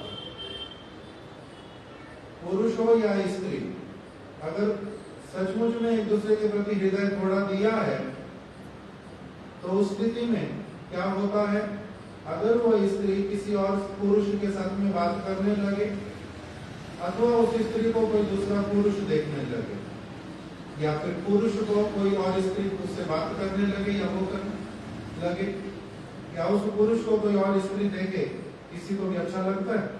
पुरुष हो या स्त्री, अगर सचमुच में एक दूसरे के प्रति हृदय थोड़ा दिया है तो उस स्थिति में क्या होता है? अगर वो स्त्री किसी और पुरुष के साथ में बात करने लगे अथवा उस स्त्री को कोई दूसरा पुरुष देखने लगे, या फिर पुरुष को कोई और स्त्री उससे बात करने लगे या वो करने लगे, या उस पुरुष को कोई और स्त्री देखे, किसी को भी अच्छा लगता है?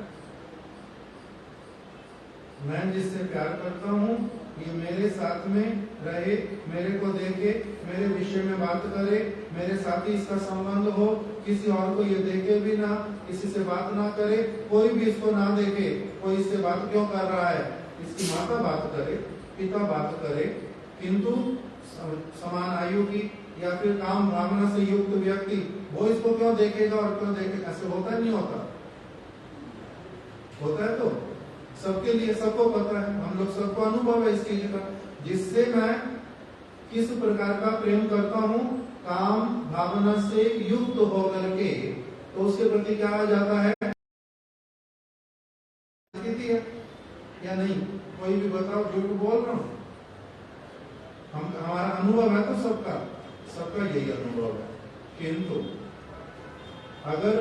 मैं जिससे प्यार करता हूँ ये मेरे साथ में रहे, मेरे को देखे, मेरे विषय में बात करे, मेरे साथ ही इसका संबंध हो, किसी और को ये देखे भी ना, किसी से बात ना करे, कोई भी इसको ना देखे, कोई इससे बात क्यों कर रहा है? इसकी माता बात करे, पिता बात करे, किंतु समान आयु की या फिर काम भावना से युक्त व्यक्ति वो इसको क्यों देखेगा और क्यों देखेगा? ऐसे होता नहीं होता? होता है। तो सबके लिए, सबको पता है, हम लोग सबको अनुभव है इस चीज का। जिससे मैं किस प्रकार का प्रेम करता हूँ, काम भावना से युक्त होकर के, तो उसके प्रति क्या आ जाता है? स्थिति है या नहीं? कोई भी बताओ, झूठ बोल रहा हूँ? हमारा अनुभव है तो सबका यही अनुभव है। किंतु अगर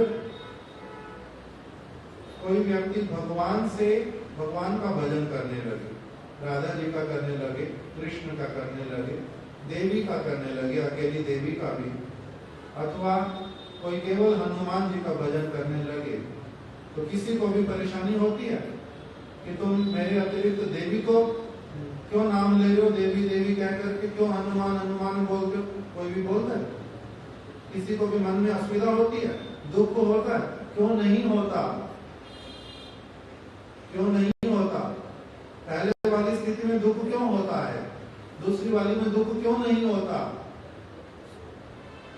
कोई व्यक्ति भगवान का भजन करने लगे, राधा जी का करने लगे, कृष्ण का करने लगे, देवी का करने लगे, अकेली देवी का भी, अथवा कोई केवल हनुमान जी का भजन करने लगे, तो किसी को भी परेशानी होती है कि तुम मेरे अतिरिक्त देवी को क्यों नाम ले रहे हो? देवी देवी कह करके क्यों हनुमान हनुमान बोलते हो? कोई भी बोलता है? किसी को भी मन में असुविधा होती है, दुख होता है? क्यों नहीं होता? क्यों नहीं होता? पहले वाली स्थिति में दुख क्यों होता है, दूसरी वाली में दुख क्यों नहीं होता?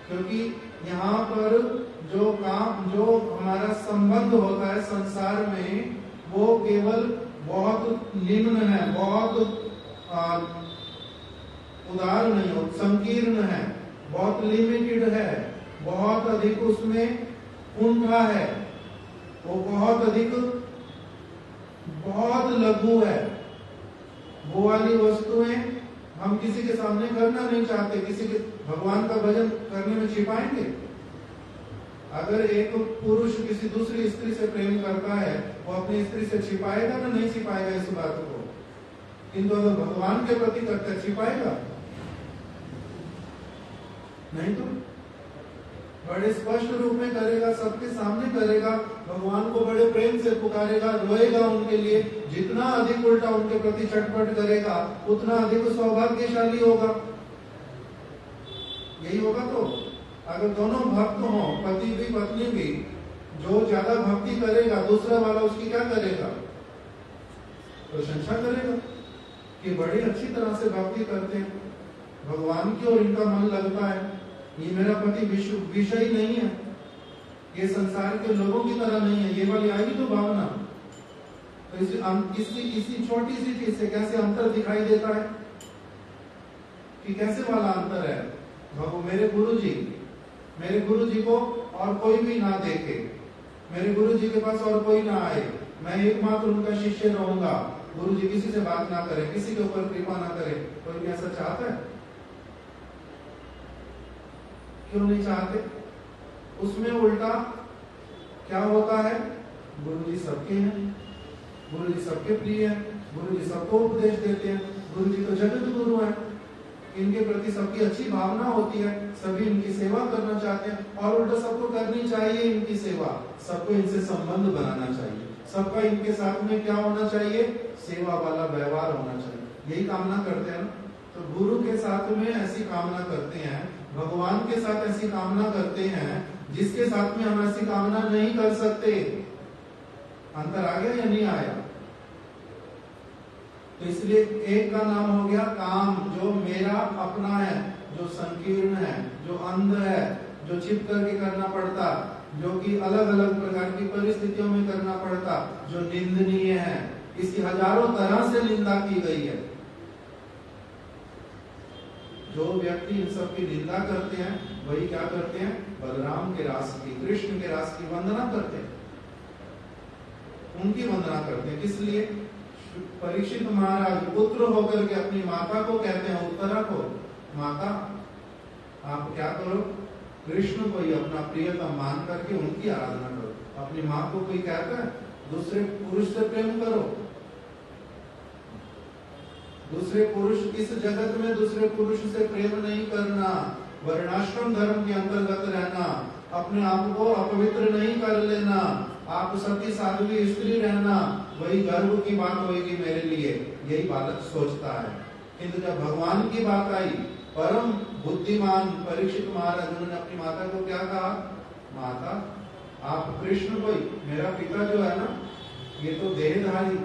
क्योंकि यहाँ पर जो हमारा संबंध होता है संसार में, वो केवल बहुत निम्न है, बहुत उदार नहीं हो, संकीर्ण है, बहुत लिमिटेड है, बहुत अधिक उसमें कुंठा है, वो बहुत अधिक, बहुत लघु है। वो वाली वस्तुएं हम किसी के सामने करना नहीं चाहते। किसी के भगवान का भजन करने में छिपाएंगे? अगर एक पुरुष किसी दूसरी स्त्री से प्रेम करता है, वो अपनी स्त्री से छिपाएगा ना? नहीं छिपाएगा इस बात को। किंतु अगर भगवान के प्रति करता छिपाएगा? नहीं। तो बड़े स्पष्ट रूप में करेगा, सबके सामने करेगा, भगवान को बड़े प्रेम से पुकारेगा, रोएगा उनके लिए। जितना अधिक उल्टा उनके प्रति चटपट करेगा उतना अधिक सौभाग्यशाली होगा। यही होगा। तो अगर दोनों भक्त हों, पति भी पत्नी भी, जो ज्यादा भक्ति करेगा दूसरा वाला उसकी क्या करेगा? प्रशंसा करेगा कि बड़ी अच्छी तरह से भक्ति करते हैं, भगवान की ओर इनका मन लगता है, ये मेरा पति विषय नहीं है, ये संसार के लोगों की तरह नहीं है। ये वाली आएगी तो भावना। तो इसी छोटी सी चीज से कैसे अंतर दिखाई देता है कि कैसे वाला अंतर है। मेरे गुरु जी को और कोई भी ना देखे, मेरे गुरु जी के पास और कोई ना आए, मैं एकमात्र उनका शिष्य रहूंगा, गुरु जी किसी से बात ना करे, किसी के ऊपर कृपा ना करे। कोई भी ऐसा चाहता है? क्यों नहीं चाहते? उसमें उल्टा क्या होता है? गुरु जी सबके हैं, गुरु जी सबके प्रिय हैं, गुरु जी सबको उपदेश देते हैं, गुरु जी तो जगत गुरु है, इनके प्रति सबकी अच्छी भावना होती है, सभी इनकी सेवा करना चाहते हैं, और उल्टा सबको करनी चाहिए इनकी सेवा, सबको इनसे संबंध बनाना चाहिए, सबका इनके साथ में क्या होना चाहिए? सेवा वाला व्यवहार होना चाहिए। यही कामना करते हैं। तो गुरु के साथ में ऐसी कामना करते हैं, भगवान के साथ ऐसी कामना करते हैं, जिसके साथ में हम ऐसी कामना नहीं कर सकते। अंतर आ गया या नहीं आया? तो इसलिए एक का नाम हो गया काम, जो मेरा अपना है, जो संकीर्ण है, जो अंध है, जो छिप करके करना पड़ता, जो कि अलग अलग प्रकार की परिस्थितियों में करना पड़ता, जो निंदनीय है, इसकी हजारों तरह से निंदा की गई है। जो व्यक्ति इन सब की निंदा करते हैं वही क्या करते हैं? बलराम के रास की, कृष्ण के रास की वंदना करते हैं, उनकी वंदना करते हैं। किस लिए? परीक्षित महाराज पुत्र होकर के अपनी माता को कहते हैं, उत्तरा को, माता आप क्या करो? कृष्ण को ही अपना प्रियतम मान करके उनकी आराधना करो। अपनी माँ को कोई कहता है दूसरे पुरुष से प्रेम करो? दूसरे पुरुष, इस जगत में दूसरे पुरुष से प्रेम नहीं करना, वर्णाश्रम धर्म के अंतर्गत रहना, अपने आप को अपवित्र नहीं कर लेना, आप सती साध्वी स्त्री रहना, वही गर्व की बात होगी मेरे लिए, यही बालक सोचता है। किंतु जब भगवान की बात आई, परम बुद्धिमान परीक्षित महाराज, उन्होंने अपनी माता को क्या कहा? माता आप कृष्ण को ही, मेरा पिता जो है ना, ये तो देहधारी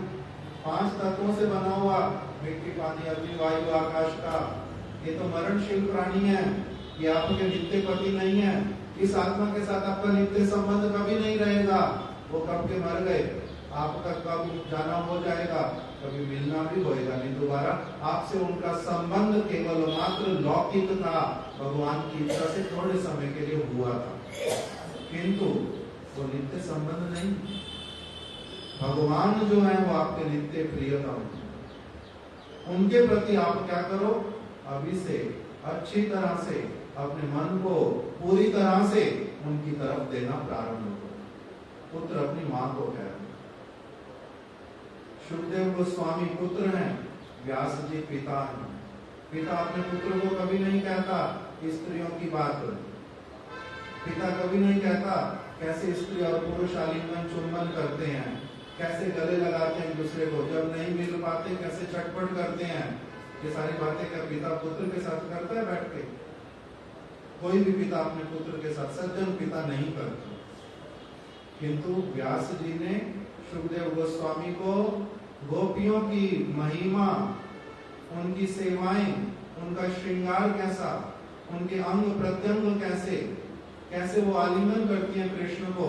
5 तत्वों से बना हुआ, मिट्टी पानी अग्नि वायु आकाश का, ये तो मरणशील प्राणी है, ये आपके नित्य पति नहीं है, इस आत्मा के साथ आपका नित्य संबंध कभी नहीं रहेगा, वो कब के मर गए, आपका कब जाना हो जाएगा, कभी मिलना भी होएगा नहीं दोबारा, आपसे उनका संबंध केवल मात्र लौकिक था, भगवान की इच्छा से थोड़े समय के लिए हुआ था, किंतु वो नित्य संबंध नहीं। भगवान जो है वो आपके नित्य प्रियतम, उनके प्रति आप क्या करो? अभी से अच्छी तरह से अपने मन को पूरी तरह से उनकी तरफ देना प्रारंभ करो। पुत्र अपनी माँ को कह, सुखदेव गोस्वामी पुत्र हैं, व्यास जी पिता हैं। पिता अपने पुत्र को कभी नहीं कहता स्त्रियों की बात, पिता कभी नहीं कहता कैसे स्त्री और पुरुष आलिंगन चुंबन करते हैं, कैसे गले लगाते हैं दूसरे को, जब नहीं मिल पाते कैसे चटपट करते हैं। ये सारी बातें क्या पिता पुत्र के साथ करता है बैठ के? कोई भी पिता अपने पुत्र के साथ, सज्जन पिता नहीं करता। किंतु व्यास जी ने सुखदेव गोस्वामी को गोपियों की महिमा, उनकी सेवाएं, उनका श्रृंगार कैसा, उनके अंग प्रत्यंग कैसे, कैसे वो आलिंगन करती हैं कृष्ण को,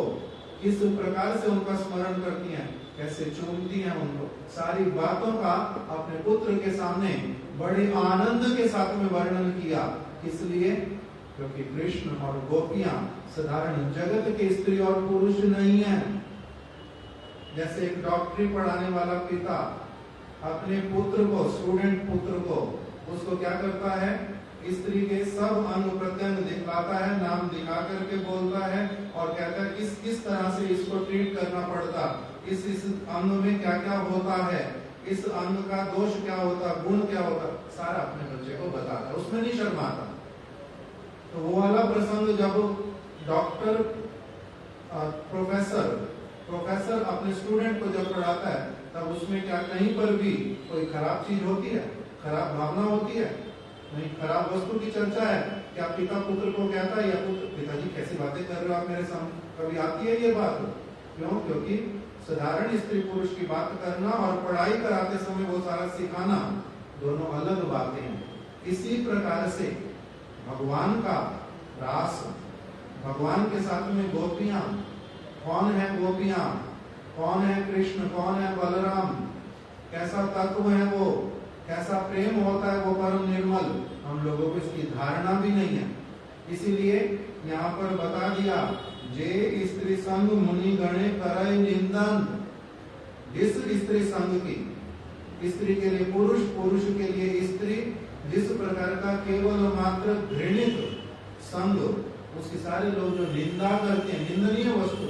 किस प्रकार से उनका स्मरण करती हैं, कैसे चूमती हैं उनको, सारी बातों का अपने पुत्र के सामने बड़े आनंद के साथ में वर्णन किया। इसलिए क्योंकि कृष्ण और गोपियां साधारण जगत के स्त्री और पुरुष नहीं है। जैसे एक डॉक्टरी पढ़ाने वाला पिता अपने पुत्र को, स्टूडेंट पुत्र को, उसको क्या करता है? स्त्री के सब अंग प्रत्यंग दिखलाता है, नाम दिखा करके बोलता है और कहता है किस तरह से इसको ट्रीट करना पड़ता, इस अंग में क्या क्या होता है, इस अंग का दोष क्या होता, गुण क्या होता, सारा अपने बच्चे को बताता है, उसमें नहीं शर्माता। तो वो वाला प्रसंग जब डॉक्टर, प्रोफेसर अपने स्टूडेंट को जब पढ़ाता है तब उसमें क्या कहीं पर भी कोई खराब चीज होती है, खराब भावना होती है? नहीं। खराब वस्तु की चर्चा है। क्या पिता पुत्र को कहता है या पुत्र पिताजी कैसी बातें कर रहे हो आप मेरे सामने? कभी आती है ये बात? क्यों? क्योंकि साधारण स्त्री पुरुष की बात करना और पढ़ाई कराते समय वो सारा सिखाना दोनों अलग बातें हैं। इसी प्रकार से भगवान का रास, भगवान के साथ में गोपियां, कौन है गोपियां, कौन है कृष्ण, कौन है बलराम, कैसा तत्व है वो, कैसा प्रेम होता है वो परम निर्मल, हम लोगों को इसकी धारणा भी नहीं है। इसीलिए यहाँ पर बता दिया, जे स्त्री संग मुनि गणे करय निंदन। जिस स्त्री संग की, स्त्री के लिए पुरुष, पुरुष के लिए स्त्री, जिस प्रकार का केवल मात्र घृणित संग, उसकी सारे लोग जो निंदा करते हैं, निंदनीय वस्तु,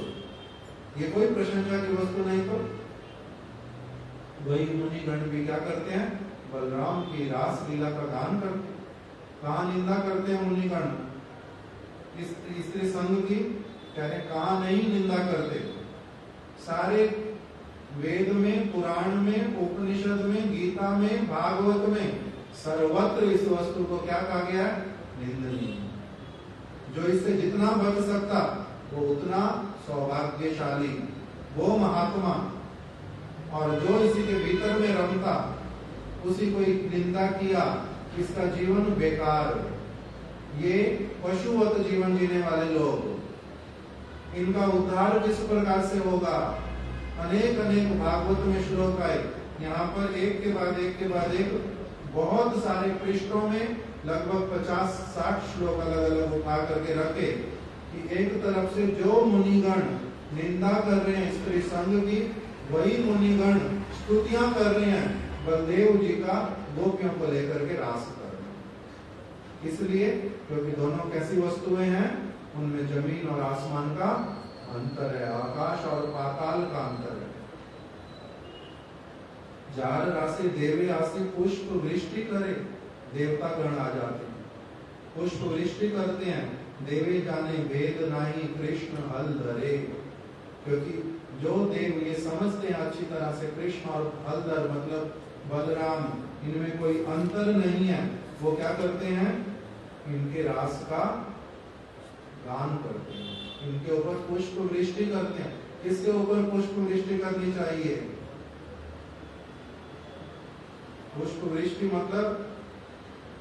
ये कोई प्रशंसा की वस्तु नहीं, तो वही मुनिगण भी क्या करते हैं? बलराम की रास लीला का गान करते हैं। कहाँ निंदा करते हैं मुनिगण? स्त्री संग की कह रहे कहाँ नहीं निंदा करते? सारे वेद में, पुराण में, उपनिषद में, गीता में, भागवत में सर्वत्र इस वस्तु को क्या कहा गया? निंदनीय। जो इससे जितना बच सकता वो उतना सौभाग्यशाली, वो महात्मा, और जो इसी के भीतर में रमता उसी को निंदा किया, इसका जीवन बेकार। ये पशुवत जीवन जीने वाले लोग, इनका उद्धार किस प्रकार से होगा? अनेक अनेक भागवत में श्लोक आए, यहाँ पर एक के बाद एक बहुत सारे पृष्ठों में लगभग 50-60 श्लोक अलग अलग उठा करके रखे कि एक तरफ से जो मुनिगण निंदा कर रहे हैं स्त्री संग की, वही मुनिगण स्तुतियां कर रहे हैं बलदेव जी का गोपियों को लेकर के रास कर रहे हैं। इसलिए क्योंकि दोनों कैसी वस्तुएं हैं? उनमें जमीन और आसमान का अंतर है, आकाश और पाताल का अंतर है। जार राशि देवे आसी पुष्प वृष्टि करे, देवता गण आ जाते हैं, पुष्प वृष्टि करते हैं। देवे जाने वेद नाही कृष्ण हल धरे, क्योंकि जो देव ये समझते हैं अच्छी तरह से कृष्ण और हलधर मतलब बलराम, इनमें कोई अंतर नहीं है, वो क्या करते हैं? इनके रास का गान करते हैं, इनके ऊपर पुष्प वृष्टि करते हैं। किसके ऊपर पुष्प वृष्टि करनी चाहिए? पुष्प वृष्टि मतलब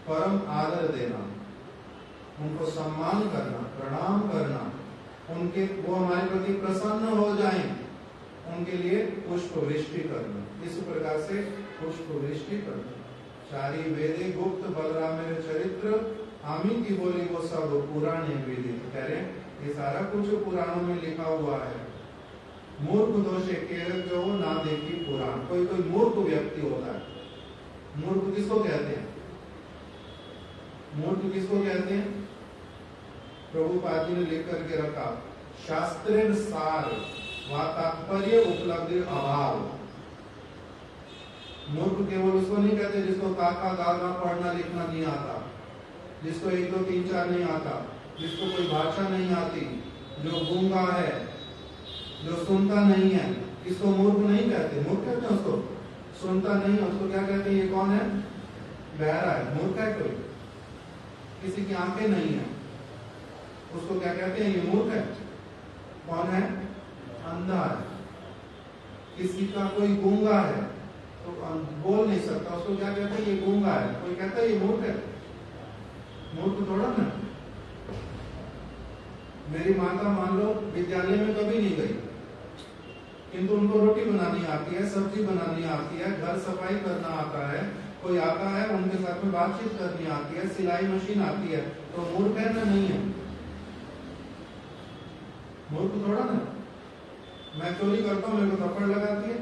परम आदर देना, उनको सम्मान करना, प्रणाम करना, उनके वो हमारे प्रति प्रसन्न हो जाएं, उनके लिए पुष्प वृष्टि करना। इस प्रकार से पुष्प वृष्टि करना। चारी वेदे गुप्त बलराम मेरे चरित्र, आमी की बोली वो सब पुराने विदित। कह रहे ये सारा कुछ पुराणों में लिखा हुआ है। मूर्ख दोषे केवल जो ना देखी पुराण। कोई कोई मूर्ख व्यक्ति होता है। मूर्ख किसको कहते हैं? मूर्ख किसको कहते हैं? प्रभुपाद जी ने लिख करके रखा, शास्त्रेण सार व तात्पर्य उपलब्धि अभाव। मूर्ख केवल उसको नहीं कहते जिसको काका गागा पढ़ना लिखना नहीं आता, जिसको 1 2 3 4 नहीं आता, जिसको कोई भाषा नहीं आती, जो गूंगा है, जो सुनता नहीं है, इसको मूर्ख नहीं कहते। मूर्ख कहते हैं उसको, सुनता नहीं है उसको क्या कहते हैं? ये कौन है? बहरा है। मूर्ख है कोई? किसी की आंखें नहीं है उसको क्या कहते हैं? ये मूर्ख है। कौन है? अंधा है। किसी का कोई गूंगा है तो बोल नहीं सकता, उसको क्या कहते हैं? ये गूंगा है। कोई कहता है ये मूर्ख है? मूर्ख थोड़ा ना। मेरी माता मान लो विद्यालय में कभी नहीं गई, किंतु उनको रोटी बनानी आती है, सब्जी बनानी आती है, घर सफाई करना आता है, कोई आता है उनके साथ में बातचीत करनी आती है, सिलाई मशीन आती है, तो मूर्ख है ना? नहीं है। मूर्ख थोड़ा ना। मैं चोरी करता हूँ, मेरे को थप्पड़ लगाती है,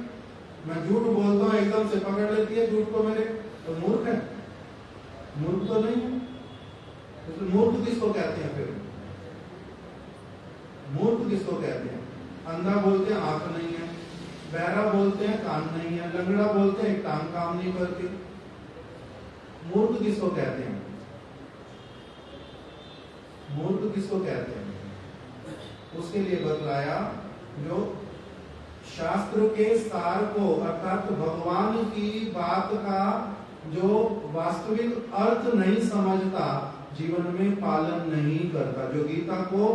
मैं झूठ बोलता हूँ एकदम से पकड़ लेती है झूठ को मेरे, तो मूर्ख है? मूर्ख तो नहीं है। तो मूर्ख किसको कहते हैं फिर? मूर्ख किसको कहते हैं? अंधा बोलते हैं आंख नहीं है, बहरा बोलते हैं कान नहीं है, लंगड़ा बोलते हैं टांग काम नहीं करती। मूर्ख किसको कहते हैं? मूर्ख किसको कहते हैं? उसके लिए बतलाया जो शास्त्र के सार को अर्थात भगवान की बात का जो वास्तविक अर्थ नहीं समझता, जीवन में पालन नहीं करता, जो गीता को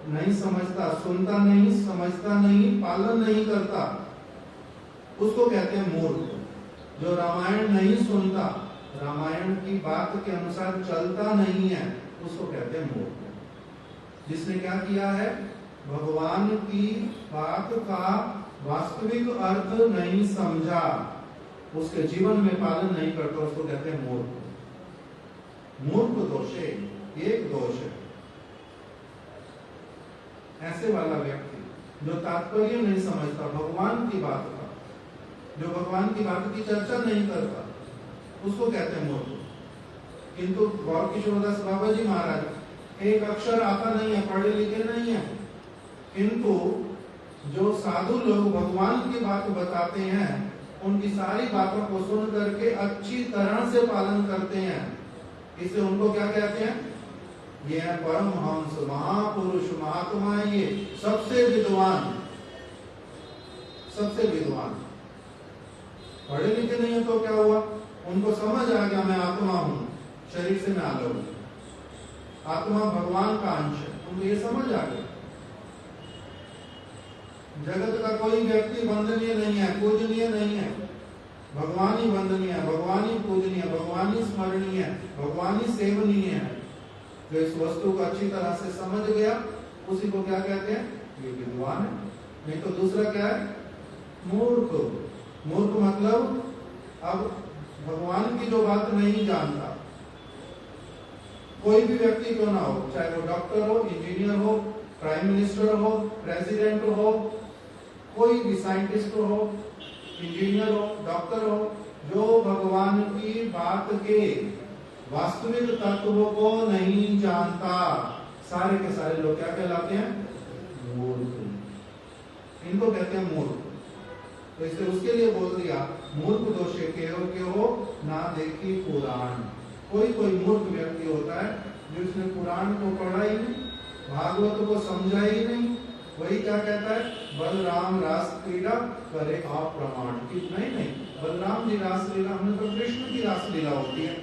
नहीं समझता, सुनता नहीं, समझता नहीं, पालन नहीं करता, उसको कहते हैं मूर्ख। जो रामायण नहीं सुनता, रामायण की बात के अनुसार चलता नहीं है, उसको कहते हैं मूर्ख। जिसने क्या किया है, भगवान की बात का वास्तविक अर्थ नहीं समझा, उसके जीवन में पालन नहीं करता, उसको कहते हैं मूर्ख। मूर्ख दोषे एक दोष है। ऐसे वाला व्यक्ति जो तात्पर्य नहीं समझता भगवान की बात का, जो भगवान की बात की चर्चा नहीं करता, उसको कहते हैं मूर्ख। किंतु गौर किशोरदास बाबा जी महाराज एक अक्षर आता नहीं है, पढ़े लिखे नहीं है, किंतु जो साधु लोग भगवान की बात बताते हैं, उनकी सारी बातों को सुन करके अच्छी तरह से पालन करते हैं। इसे उनको क्या कहते हैं, ये है परमहंस, महापुरुष, महात्मा, ये सबसे विद्वान, सबसे विद्वान। पढ़े लिखे नहीं है तो क्या हुआ, उनको समझ आ गया मैं आत्मा हूं, शरीर से मैं अलग हूं, आत्मा भगवान का अंश है, उनको ये समझ आ गया। जगत का कोई व्यक्ति वंदनीय नहीं है, पूजनीय नहीं है, भगवान ही वंदनीय है, भगवान ही पूजनीय है, भगवान ही स्मरणीय है, भगवान ही सेवनीय है। जो इस वस्तु को अच्छी तरह से समझ गया, उसी को क्या कहते हैं, ये विद्वान है। नहीं तो दूसरा क्या है, मूर्ख। मूर्ख मतलब अब भगवान की जो बात नहीं जानता, कोई भी व्यक्ति क्यों ना हो, चाहे वो डॉक्टर हो, इंजीनियर हो, प्राइम मिनिस्टर हो, प्रेसिडेंट हो, कोई भी साइंटिस्ट हो, इंजीनियर हो, डॉक्टर हो, जो भगवान की बात के वास्तविक तत्व को नहीं जानता, सारे के सारे लोग क्या कहलाते हैं, मूर्ख। इनको कहते हैं मूर्ख। तो इसलिए उसके लिए बोल दिया मूर्ख दोषे के हो ना देखी पुराण। कोई कोई मूर्ख व्यक्ति होता है जिसने पुराण को पढ़ा ही नहीं, भागवत को समझा ही नहीं, वही क्या कहता है, बलराम रास क्रीड़ा करे अप्रमाण की। नहीं, बलराम जी रास लीला, हमने तो कृष्ण की रास लीला होती है,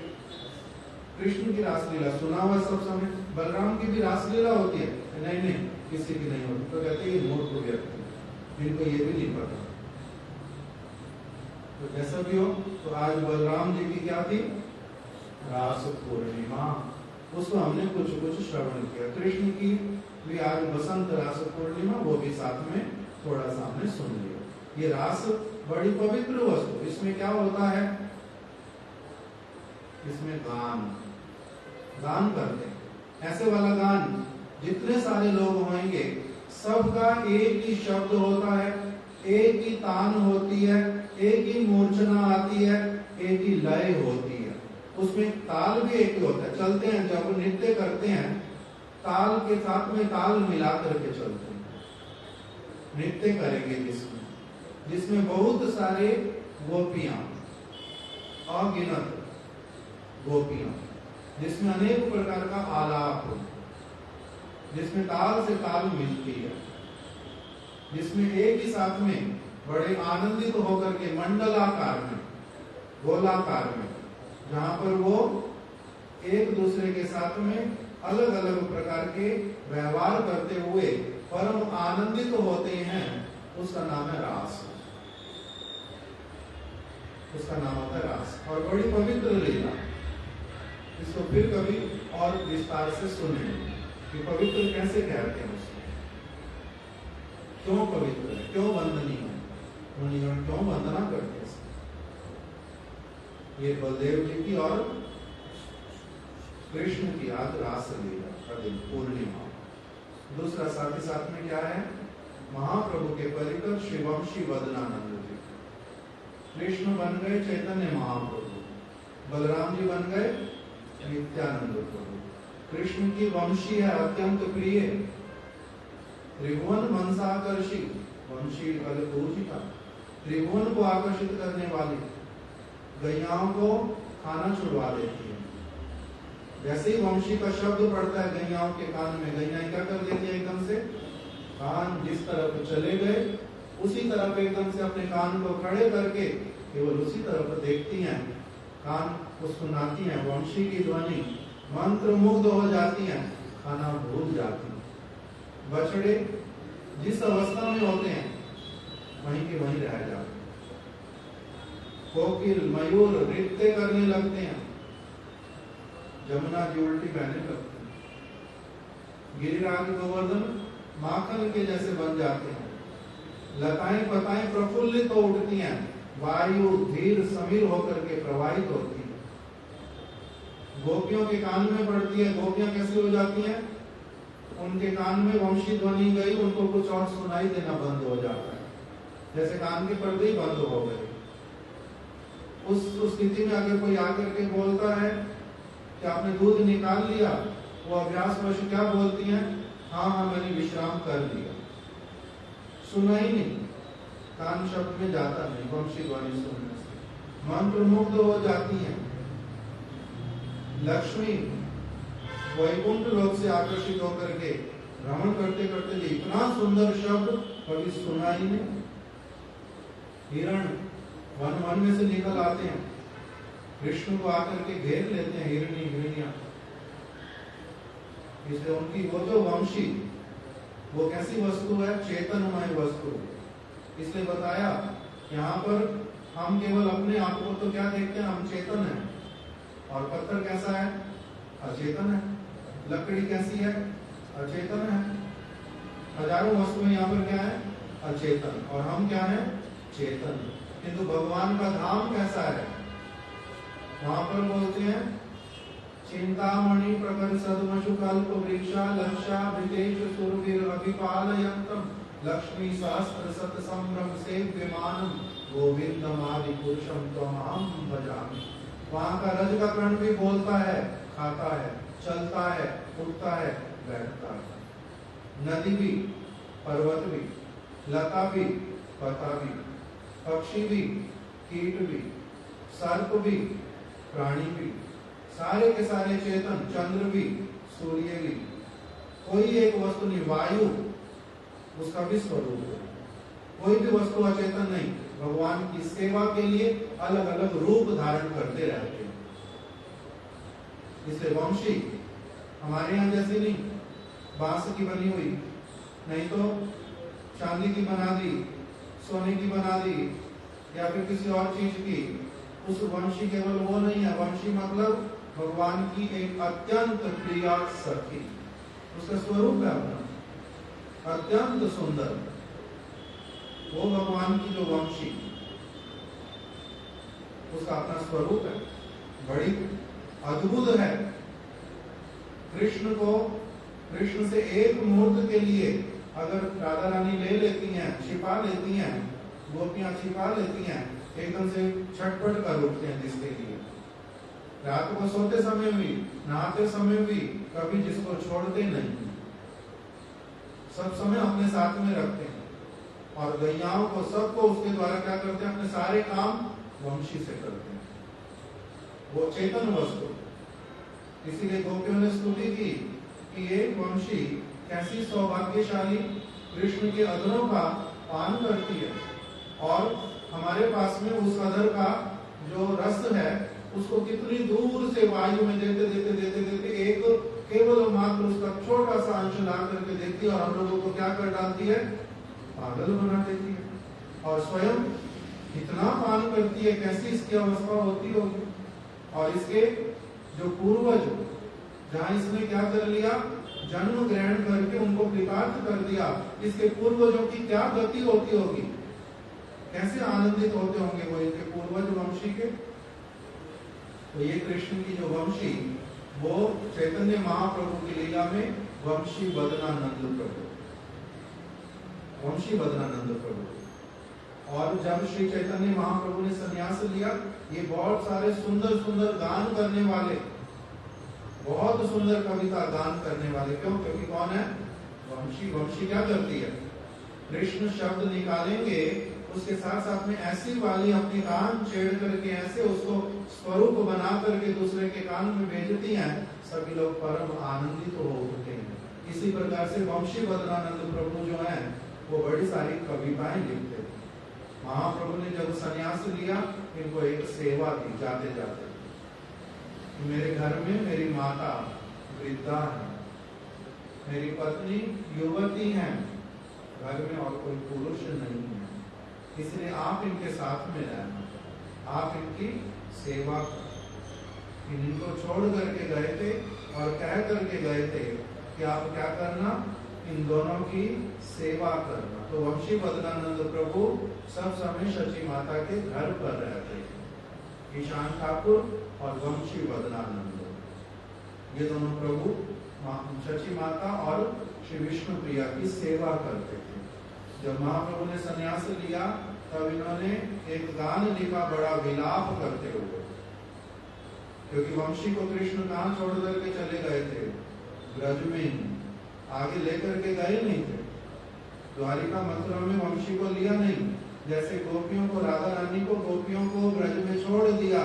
कृष्ण की रास लीला सुना हुआ सब समय, बलराम की भी रास लीला होती है, नहीं किसी की नहीं होती। तो कहते हैं मूर्ख व्यक्ति, जिनको ये भी नहीं पता। तो जैसा भी हो, तो आज बलराम जी की क्या थी, रास पूर्णिमा, उसको हमने कुछ श्रवण किया। कृष्ण की भी आज बसंत रास पूर्णिमा, वो भी साथ में थोड़ा सा हमने सुन लिया। ये रास बड़ी पवित्र वस्तु, इसमें क्या होता है, इसमें गान करते हैं। ऐसे वाला गान जितने सारे लोग होंगे, सबका एक ही शब्द होता है, एक ही तान होती है, एक ही मूर्छना आती है, एक ही लय होती है, उसमें ताल भी एक ही होता है। चलते हैं, जब नृत्य करते हैं, ताल के साथ में ताल मिला करके चलते हैं। नृत्य करेंगे जिसमें बहुत सारे गोपियां, अगिनत गोपियां, जिसमें अनेक प्रकार का आलाप हो, जिसमें ताल से ताल मिलती है, जिसमें एक ही साथ में बड़े आनंदित होकर के मंडलाकार में, गोलाकार में, जहां पर वो एक दूसरे के साथ में अलग अलग प्रकार के व्यवहार करते हुए परम आनंदित होते हैं, उसका नाम है रास। उसका नाम होता है रास, और बड़ी पवित्र लीला। इसको फिर कभी और विस्तार से सुनेंगे कि पवित्र कैसे कहते हैं उसको, क्यों पवित्र है, क्यों वंदनीय है, मुनिगण क्यों वंदना करते हैं। ये बलदेव जी की और कृष्ण की आज रास लीला का दिन, पूर्णिमा। दूसरा साथ ही साथ में क्या है, महाप्रभु के परिकर श्री वंशी वदनानंद जी। कृष्ण बन गए चैतन्य महाप्रभु, बलराम जी बन गए नित्यानंद प्रभु। कृष्ण की वंशी है अत्यंत प्रिय, त्रिभुवन मनसाकर्षी, वंशी बल पूजिता, त्रिभुवन को आकर्षित करने वाली, गैयाओं को खाना छुड़वा देती है। जैसे ही वंशी का शब्द पड़ता है गैयाओं के कान में, गैया क्या कर देती है, एकदम से कान जिस तरफ चले गए उसी तरफ एकदम से अपने कान को खड़े करके केवल उसी तरफ देखती हैं, कान को सुनाती हैं, वंशी की ध्वनि मंत्र मुग्ध हो जाती हैं, खाना भूल जाती हैं। बछड़े जिस अवस्था में होते हैं वहीं के वहीं रह जाते हैं। कोकिल मयूर नृत्य करने लगते हैं, जमुना जी उल्टी बहने लगते हैं। गिरिराज गोवर्धन माखन के जैसे बन जाते हैं। लताएं पताएं प्रफुल्लित हो उठती हैं, वायु धीर समीर होकर के प्रवाहित होती है। गोपियों के कान में पड़ती है, गोपियां कैसी हो जाती हैं? उनके कान में वंशी ध्वनि गई, उनको कुछ और सुनाई देना बंद हो जाता है, जैसे कान के पर्दे ही बंद हो गए। उस स्थिति में अगर कोई आकर के बोलता है कि आपने दूध निकाल लिया, वो अभ्यास वश क्या बोलती हैं? हाँ हाँ मैंने विश्राम कर लिया। सुना ही नहीं, कान शब्द में जाता नहीं वंशी ध्वनि सुनने से, मंत्र मुग्ध हो जाती हैं। लक्ष्मी वैकुंठ लोक से आकर्षित होकर के भ्रमण करते करते इतना सुंदर शब्द कभी सुना ही नहीं। हिरण वन वन में से निकल आते हैं, कृष्ण को आकर के घेर लेते हैं हिरणी हिरणिया। इसलिए उनकी वो जो वंशी वो कैसी वस्तु है? चेतनमय वस्तु। इसलिए बताया यहाँ पर हम केवल अपने आप को तो क्या देखते हैं? हम चेतन हैं। और पत्थर कैसा है? अचेतन है। लकड़ी कैसी है? अचेतन है। हजारों वस्तुएं यहाँ पर क्या है? अचेतन। और हम क्या है? चेतन। किंतु भगवान का धाम कैसा है? वहां पर बोलते हैं चिंतामणि प्रकर सदमशु कल्प वृक्षा लक्षा विदेश सुरवीर अभिपालयंतम लक्ष्मी सहस्त्र सत संभ्रम से विमानम गोविंदम आदि पुरुषम त्वमहं भजामि। वहां का रज का कण भी बोलता है, खाता है, चलता है, उठता है, बैठता है। नदी भी, पर्वत भी, लता भी, पता भी, पक्षी भी, कीट भी, सर्प भी, प्राणी भी, सारे के सारे चेतन, चंद्र भी, सूर्य भी, कोई एक वस्तु नहीं। वायु उसका भी स्वरूप है। कोई भी वस्तु अचेतन नहीं। भगवान की सेवा के लिए अलग अलग रूप धारण करते रहते हैं। इसलिए वंशी हमारे यहाँ जैसी नहीं, बांस की बनी हुई, नहीं तो चांदी की बना दी, सोने की बना दी, या फिर किसी और चीज की। उस वंशी केवल वो नहीं है। वंशी मतलब भगवान की एक अत्यंत प्रिय सखी, उसका स्वरूप है अपना, अत्यंत सुंदर। वो भगवान की जो वंशी, उसका अपना स्वरूप है, बड़ी अद्भुत है। कृष्ण से एक मुहूर्त के लिए अगर राधा रानी ले लेती हैं, छिपा लेती हैं, गोपियां छिपा लेती हैं, एकदम से छटपट कर उठते हैं जिसके लिए। रात को सोते समय भी, नहाते समय भी कभी जिसको छोड़ते नहीं, सब समय अपने साथ में रखते हैं। और गैयाओं को, सबको उसके द्वारा क्या करते हैं? अपने सारे काम वंशी से करते हैं। वो चेतन वस्तु। इसीलिए गोपियों ने स्तुति की कि ये वंशी कैसी सौभाग्यशाली कृष्ण के अधरों का पान करती है, और हमारे पास में उस अधर का जो रस है उसको कितनी दूर से वायु में देते देते देते देते एक केवल मात्र उसका छोटा सा अंश ला करके देखती है, और हम लोगों को क्या कर डालती है? पागल बना देती है। और स्वयं इतना पान करती है, कैसी इसकी अवस्था होती होगी। और इसके जो पूर्वज, जहाँ इसने क्या कर लिया? जन्म ग्रहण करके उनको कृतार्थ कर दिया। इसके पूर्वजों की क्या गति होती होगी? कैसे आनंदित होते होंगे वो इनके पूर्वज वंशी के। तो ये कृष्ण की जो वंशी, वो चैतन्य महाप्रभु की लीला में वंशी बदनानंद प्रभु, वंशी बदनानंद प्रभु। और जब श्री चैतन्य महाप्रभु ने संन्यास लिया, ये बहुत सारे सुंदर सुंदर गान करने वाले, बहुत सुंदर कविता गान करने वाले, क्यों? क्योंकि कौन है? वंशी। वंशी क्या करती है? कृष्ण शब्द निकालेंगे, उसके साथ साथ में ऐसी वाली अपनी कान छेड़ करके ऐसे उसको स्वरूप बना करके दूसरे के कान में भेजती हैं, सभी लोग परम आनंदित हो उठते हैं। इसी प्रकार से वंशी बदनानंद प्रभु जो हैं वो बड़ी सारी कविताएं लिखते थे। महाप्रभु ने जब संन्यास लिया इनको एक सेवा दी जाते जाते, मेरे घर में मेरी माता वृद्धा है, मेरी पत्नी युवती है, घर में और कोई पुरुष नहीं है, इसलिए आप इनके साथ में रहना, आप इनकी सेवा करो। इनको छोड़ करके गए थे और कह करके गए थे कि आप क्या करना, इन दोनों की सेवा करना। तो वंशी बदनानंद प्रभु सब समय शची माता के घर पर रहते थे। ईशान ठाकुर और वंशी बदनानंद, ये दोनों प्रभु शची माता और श्री विष्णु प्रिया की सेवा करते थे। जब महाप्रभु ने संन्यास लिया तब इन्होंने एक गान लिखा बड़ा विलाप करते हुए, क्योंकि वंशी को कृष्ण कहाँ छोड़ करके चले गए थे, ब्रज में, आगे लेकर के गए नहीं थे। द्वारिका मथुरा में वंशी को लिया नहीं, जैसे गोपियों को, राधा रानी को, गोपियों को ब्रज में छोड़ दिया,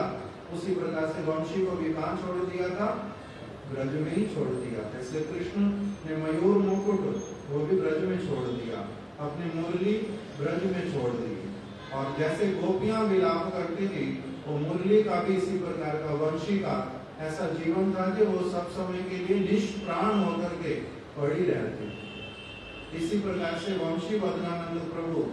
उसी प्रकार से वंशी को भी कहाँ छोड़ दिया था, ब्रज में ही छोड़ दिया था। इसलिए कृष्ण ने मयूर मुकुट वो भी ब्रज में छोड़ दिया, अपनी मुरली ब्रज में छोड़ दी, और जैसे गोपियां विलाप करती थी वो मुरली का भी इसी प्रकार का, वंशी का ऐसा जीवन था कि वो सब समय के लिए निष्प्राण होकर के पड़ी रहती। इसी प्रकार से वंशी बदनानंद प्रभु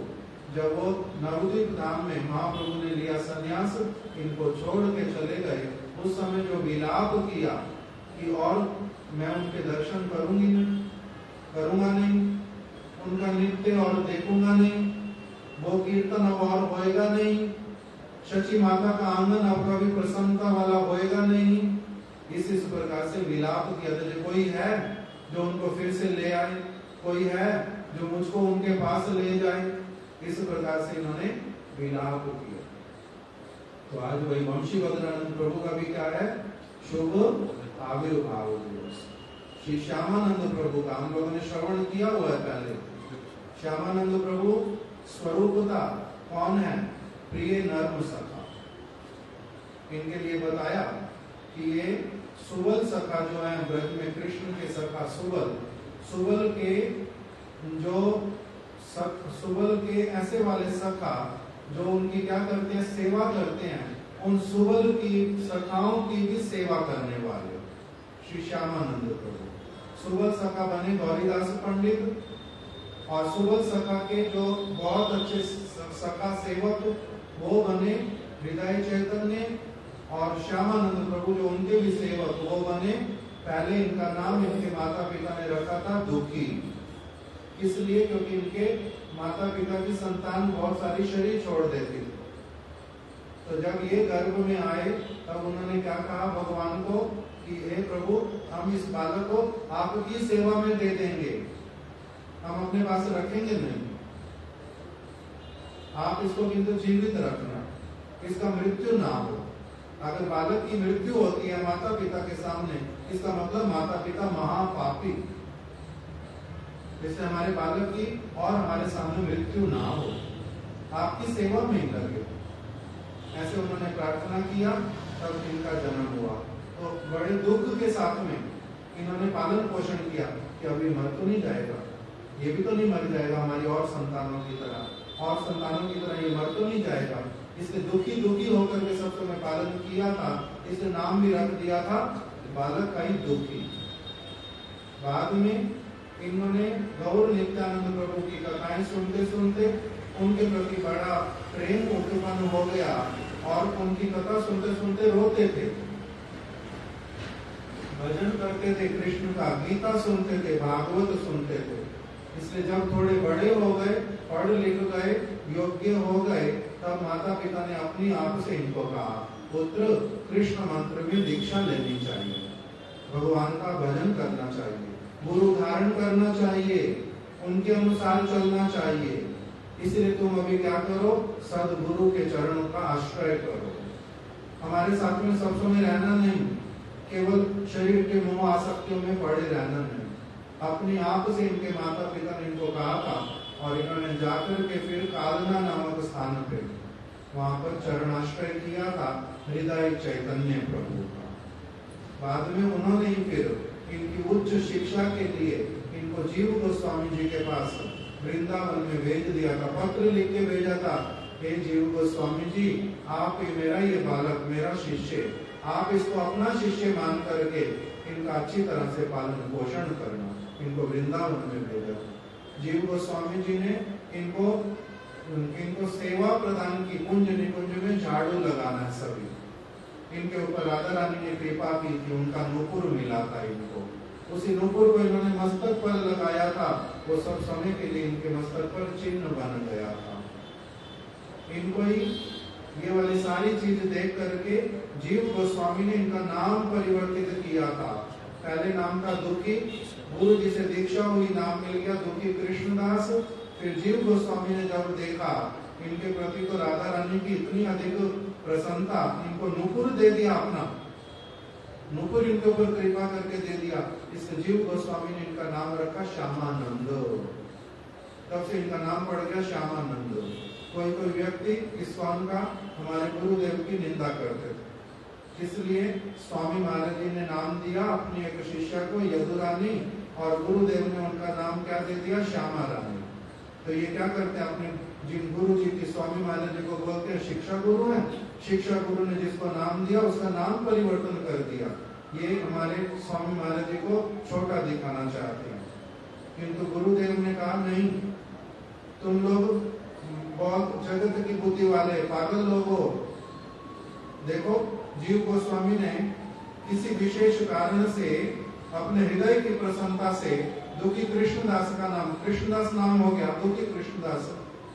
जब वो नवद्वीप धाम में महाप्रभु ने लिया संन्यास, इनको छोड़ के चले गए, उस समय जो विलाप किया कि और मैं उनके दर्शन करूंगा नहीं, उनका नृत्य और देखूंगा नहीं, वो कीर्तन अब और होएगा नहीं, शची माता का आंगन अब कभी प्रसन्नता वाला होएगा नहीं, इस प्रकार से विलाप किया था। कोई है जो उनको फिर से ले आए, कोई है जो मुझको उनके पास ले जाए, इस प्रकार से इन्होंने विलाप किया। तो आज वही वंशी बदनानंद प्रभु का भी क्या है, शुभ आविर्भाव दिवस। श्री श्यामानंद प्रभु का हम लोगों ने श्रवण किया हुआ है पहले। श्यामानंद प्रभु स्वरूपता कौन है, प्रिय नर्म सखा। इनके लिए बताया कि ये सुबल सखा जो है ब्रज में कृष्ण के सखा सुबल के जो सुबल के ऐसे वाले सखा जो उनकी क्या करते हैं, सेवा करते हैं, उन सुबल की सखाओं की भी सेवा करने वाले श्री श्यामानंद प्रभु। सुबल सखा बने गौरीदास पंडित, और सुबल सखा के जो बहुत अच्छे सखा सेवक वो बने हृदय चैतन्य, और श्यामानंद प्रभु जो उनके भी सेवक वो बने, पहले इनका नाम इनके माता पिता ने रखा था दुखी, इसलिए क्योंकि इनके माता पिता की संतान बहुत सारी शरीर छोड़ देती। तो जब ये गर्भ में आए तब उन्होंने क्या कहा भगवान को कि हे प्रभु, हम इस बालक को आपकी सेवा में दे देंगे, हम अपने पास रखेंगे नहीं, आप इसको किंतु जीवित रखना, इसका मृत्यु ना हो। अगर बालक की मृत्यु होती है माता पिता के सामने, इसका मतलब माता पिता महापापी, इससे हमारे बालक की और हमारे सामने मृत्यु ना हो, आपकी सेवा में ही लगे। ऐसे उन्होंने प्रार्थना किया, तब इनका जन्म हुआ। तो बड़े दुख के साथ में इन्होंने पालन पोषण किया कि अभी मर तो नहीं जाएगा, ये भी तो नहीं मर जाएगा हमारी और संतानों की तरह, और संतानों की तरह ये मर तो नहीं जाएगा, इसलिए दुखी होकर के सब समय पालन किया था। इसलिए नाम भी रख दिया था बालक का ही दुखी। बाद में इन्होंने गौर नित्यानंद प्रभु की कथाएं सुनते सुनते उनके प्रति बड़ा प्रेम उत्पन्न हो गया, और उनकी कथा सुनते सुनते रोते थे, भजन करते थे कृष्ण का, गीता सुनते थे, भागवत सुनते थे। इसलिए जब थोड़े बड़े हो गए, पढ़ लिख गए, योग्य हो गए, तब माता पिता ने अपनी आप से इनको कहा, पुत्र कृष्ण मंत्र में दीक्षा लेनी चाहिए, भगवान का भजन करना चाहिए, गुरु धारण करना चाहिए, उनके अनुसार चलना चाहिए। इसलिए तुम अभी क्या करो, सदगुरु के चरणों का आश्रय करो। हमारे साथ में सब समय रहना नहीं, केवल शरीर के मोह आसक्तियों में पड़े रहना नहीं। अपनी आप से इनके माता पिता ने इनको कहा था, और इन्होंने जाकर के फिर कालना नामक स्थान पे वहां पर चरणाश्रय किया था हृदय चैतन्य प्रभु का। बाद में उन्होंने ही फिर इनकी उच्च शिक्षा के लिए जीव गोस्वामी जी के पास वृंदावन में भेज दिया था, पत्र लिख के भेजा था, हे जीव गोस्वामी जी, आप मेरा ये बालक मेरा शिष्य, आप इसको अपना शिष्य मान करके इनका अच्छी तरह से पालन पोषण करना। इनको वृंदावन में भेजा। जीव गोस्वामी जी ने इनको सेवा प्रदान की, कुंज निकुंज में झाड़ू लगाना है सभी। इनके ऊपर राधा रानी ने कृपा की थी, उनका नूपुर मिला था इनको, उसी नूपुर को इन्होंने मस्तक पर लगाया था, वो सब समय के लिए इनके मस्तक पर चिन्ह बन गया था। इनको ही ये वाली सारी चीज देख करके जीव गोस्वामी ने इनका नाम परिवर्तित किया था। पहले नाम था दुखी, गुरु जी से दीक्षा हुई, नाम मिल गया दुखी कृष्णदास। फिर जीव गोस्वामी ने जब देखा इनके प्रति तो राधा रानी की इतनी अधिक प्रसन्नता, इनको नुपुर दे दिया, अपना नुपुर इनके ऊपर कृपा करके दे दिया। इस जीव गोस्वामी ने इनका नाम रखा श्यामानंद। तब से इनका नाम पड़ गया श्यामानंद। कोई कोई व्यक्ति इस स्वामी का हमारे गुरुदेव की निंदा करते थे, इसलिए स्वामी महाराज जी ने नाम दिया अपनी एक शिष्या को यदुरानी, और गुरुदेव ने उनका नाम क्या दे दिया, श्यामा रानी। तो ये क्या करते हैं, अपने जिन गुरु जी की स्वामी महाराज जी को बोलते हैं शिक्षा गुरु है, शिक्षा गुरु ने जिसको नाम दिया उसका नाम परिवर्तन कर दिया। ये हमारे स्वामी महाराज जी को छोटा दिखाना चाहते हैं, किंतु गुरुदेव ने कहा नहीं, तुम लोग बहुत जगत की बुद्धि वाले पागल लोग हो। देखो जीव गोस्वामी ने किसी विशेष कारण से अपने हृदय की प्रसन्नता से दुखी कृष्णदास का नाम, कृष्णदास नाम हो गया दुखी कृष्णदास,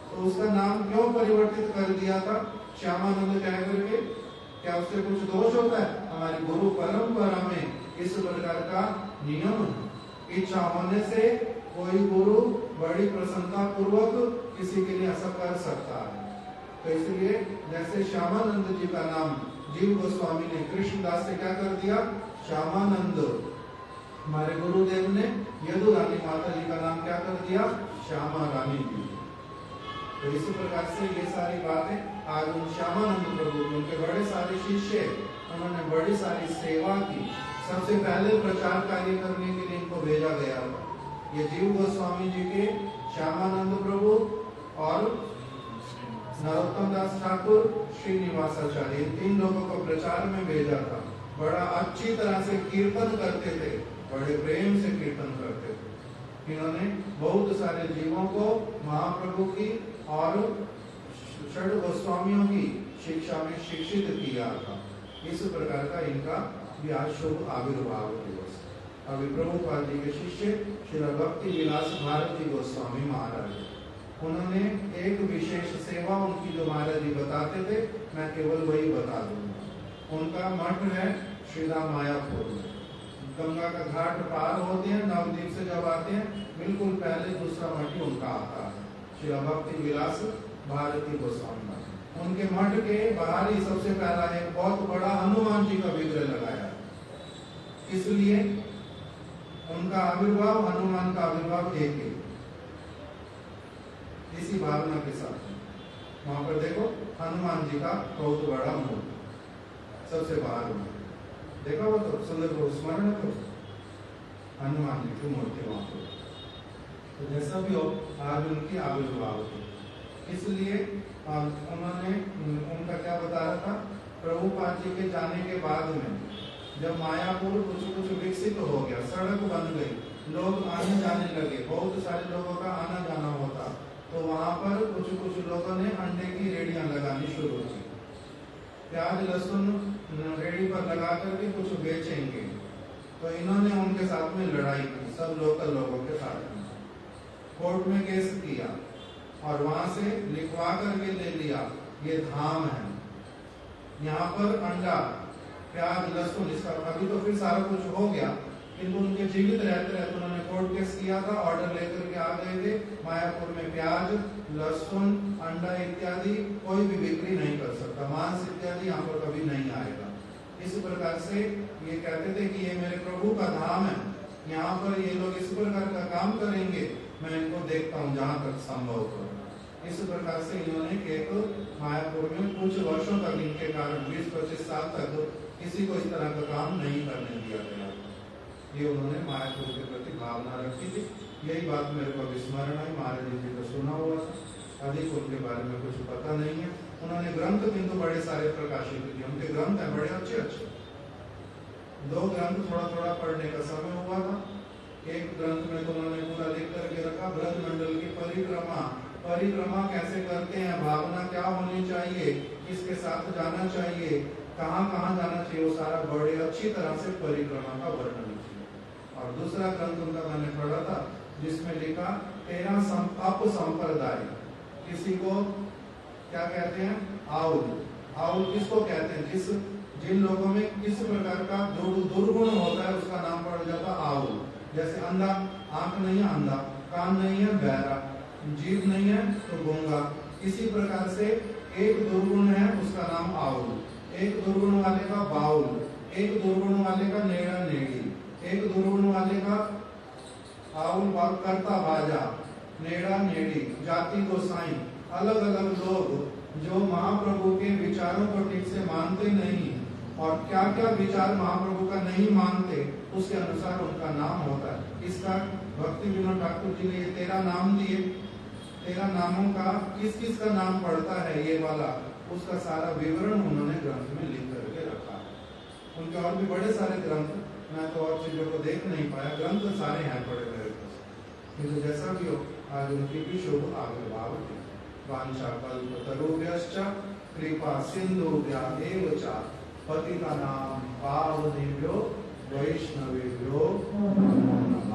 तो उसका नाम क्यों परिवर्तित कर दिया था श्यामानंद कह करके? क्या उससे कुछ दोष होता है? हमारी गुरु परंपरा में इस प्रकार का नियम, इच्छा होने से कोई गुरु बड़ी प्रसन्नता पूर्वक किसी के लिए ऐसा कर सकता है। तो इसलिए जैसे श्यामानंद जी का नाम जीव गोस्वामी ने कृष्णदास से क्या कर दिया, श्यामानंद। हमारे गुरुदेव ने यदुरानी माता जी का नाम क्या कर दिया, श्यामा रानी जी। तो इसी प्रकार से ये सारी बातें आज उन श्यामानंद प्रभु, उनके बड़े सारे शिष्य, उन्होंने बड़ी सारी सेवा की। सबसे पहले प्रचार कार्य करने के लिए इनको भेजा गया था। ये जीव गोस्वामी जी के, श्यामानंद प्रभु और नरोत्तम दास ठाकुर, श्रीनिवासाचार्य, इन तीन लोगों को प्रचार में भेजा था। बड़ा अच्छी तरह से कीर्तन करते थे, बड़े प्रेम से कीर्तन करते थे। इन्होंने बहुत सारे जीवों को महाप्रभु की और षड गोस्वामियों की शिक्षा में शिक्षित किया था। इस प्रकार का इनका भी आज शुभ आविर्भाव दिवस। अभी प्रभुपाद जी के शिष्य श्री भक्ति विलास भारती गोस्वामी महाराज, उन्होंने एक विशेष सेवा उनकी जो महाराज जी बताते थे, मैं केवल वही बता दूंगा। उनका मठ है श्रीराम मायापुर में। गंगा का घाट पार होते हैं, नवद्वीप से जब आते हैं, बिल्कुल पहले दूसरा मठ ही उनका आता है, श्री भक्ति विलास भारती गोस्वामी। उनके मठ के बाहर ही सबसे पहला एक बहुत बड़ा हनुमान जी का विग्रह लगाया, इसलिए उनका आविर्भाव, हनुमान का आविर्भाव एक ही, इसी भावना के साथ। वहां पर देखो हनुमान जी का बहुत बड़ा मूर्ति सबसे बाहर में देखा, वो तो सुंदर को स्मरण है, तो हनुमान जी की मूर्ति वहां पर। तो जैसा भी हो, आज उनकी आविर्भाव थी, इसलिए उन्होंने उनका क्या बता रहा था, प्रभुपाद जी के जाने के बाद में जब मायापुर कुछ विकसित हो गया, सड़क बन गई, लोग आने जाने लगे, बहुत सारे लोगों का आना जाना होता, तो वहां पर कुछ लोगों ने अंडे की रेडियां लगानी शुरू की। प्याज लहसुन रेडी पर लगा करके कुछ बेचेंगे, तो इन्होंने उनके साथ में लड़ाई की, सब लोकल लोगों के साथ में कोर्ट में केस किया और वहां से लिखवा करके ले लिया, ये धाम है, यहाँ पर अंडा प्याज लहसुन, इसका अभी तो फिर सारा कुछ हो गया, किंतु उनके जीवित रहते रहते उन्होंने कोर्ट केस किया था, ऑर्डर लेकर के आ गए थे, मायापुर में प्याज लहसुन अंडा इत्यादि कोई भी बिक्री नहीं कर सकता, मांस इत्यादि यहाँ पर कभी नहीं आएगा। इस प्रकार से ये कहते थे कि ये मेरे प्रभु का धाम है, यहाँ पर ये लोग इस प्रकार का काम करेंगे, मैं इनको देखता हूँ जहाँ तक संभव हो। इस प्रकार से इन्होंने एक मायापुर में कुछ वर्षों तक, इनके कारण 20-25 साल तक किसी को इस तरह का काम नहीं करने दिया गया। ये उन्होंने मायापुर के प्रति भावना रखी थी, यही बात मेरे को विस्मरण है, महाराज जी को सुना हुआ था, अधिक उनके बारे में कुछ पता नहीं है। उन्होंने ग्रंथ किंतु बड़े सारे प्रकाशित किए, उनके ग्रंथ हैं बड़े अच्छे अच्छे। 2 ग्रंथ थोड़ा थोड़ा पढ़ने का समय हुआ था। एक ग्रंथ में तो उन्होंने पूरा लिख करके रखा, ब्रज मंडल की परिक्रमा, परिक्रमा कैसे करते हैं, भावना क्या होनी चाहिए, किसके साथ जाना चाहिए, कहाँ कहाँ जाना चाहिए, वो सारा बड़े अच्छी तरह से परिक्रमा का वर्णन किया। और दूसरा ग्रंथ उनका मैंने पढ़ा था जिसमें लिखा 13 अपसंप्रदाय, किसी को क्या कहते हैं, आउल। आउल किसको कहते हैं, जिन लोगों में किस प्रकार का दुर्गुण होता है उसका नाम पड़ जाता आउल। जैसे अंधा, आंख नहीं है अंधा, कान नहीं है बहरा, जीभ नहीं है तो गूंगा। इसी प्रकार से एक दुर्गुण है उसका नाम आउल, एक दुर्गुण वाले का बाउल, एक दुर्गुण वाले का नेड़ा नेड़ी, एक दुर्गुण वाले का आउल बाल करता बाजा, नेड़ा नेड़ी, जाति गोसाई। अलग अलग लोग जो महाप्रभु के विचारों को ठीक से मानते नहीं और क्या क्या विचार महाप्रभु का नहीं मानते उसके अनुसार उनका नाम होता है। इसका भक्ति विनोद ठाकुर जी ने 13 नाम दिए। 13 नामों का किस किस का नाम पड़ता है ये वाला, उसका सारा विवरण उन्होंने ग्रंथ में लिख करके रखा है। उनके और भी बड़े सारे ग्रंथ, मैं तो और चीजों को देख नहीं पाया, ग्रंथ सारे हैं पड़े मेरे पास। किंतु जैसा भी हो, आज उनकी भी शुभ आविर्भाव थी। वांछा कल्पतरुभ्यश्च कृपा सिन्धुभ्येव च पतितानां पावनेभ्यो वैष्णवेभ्यो नमो नमः।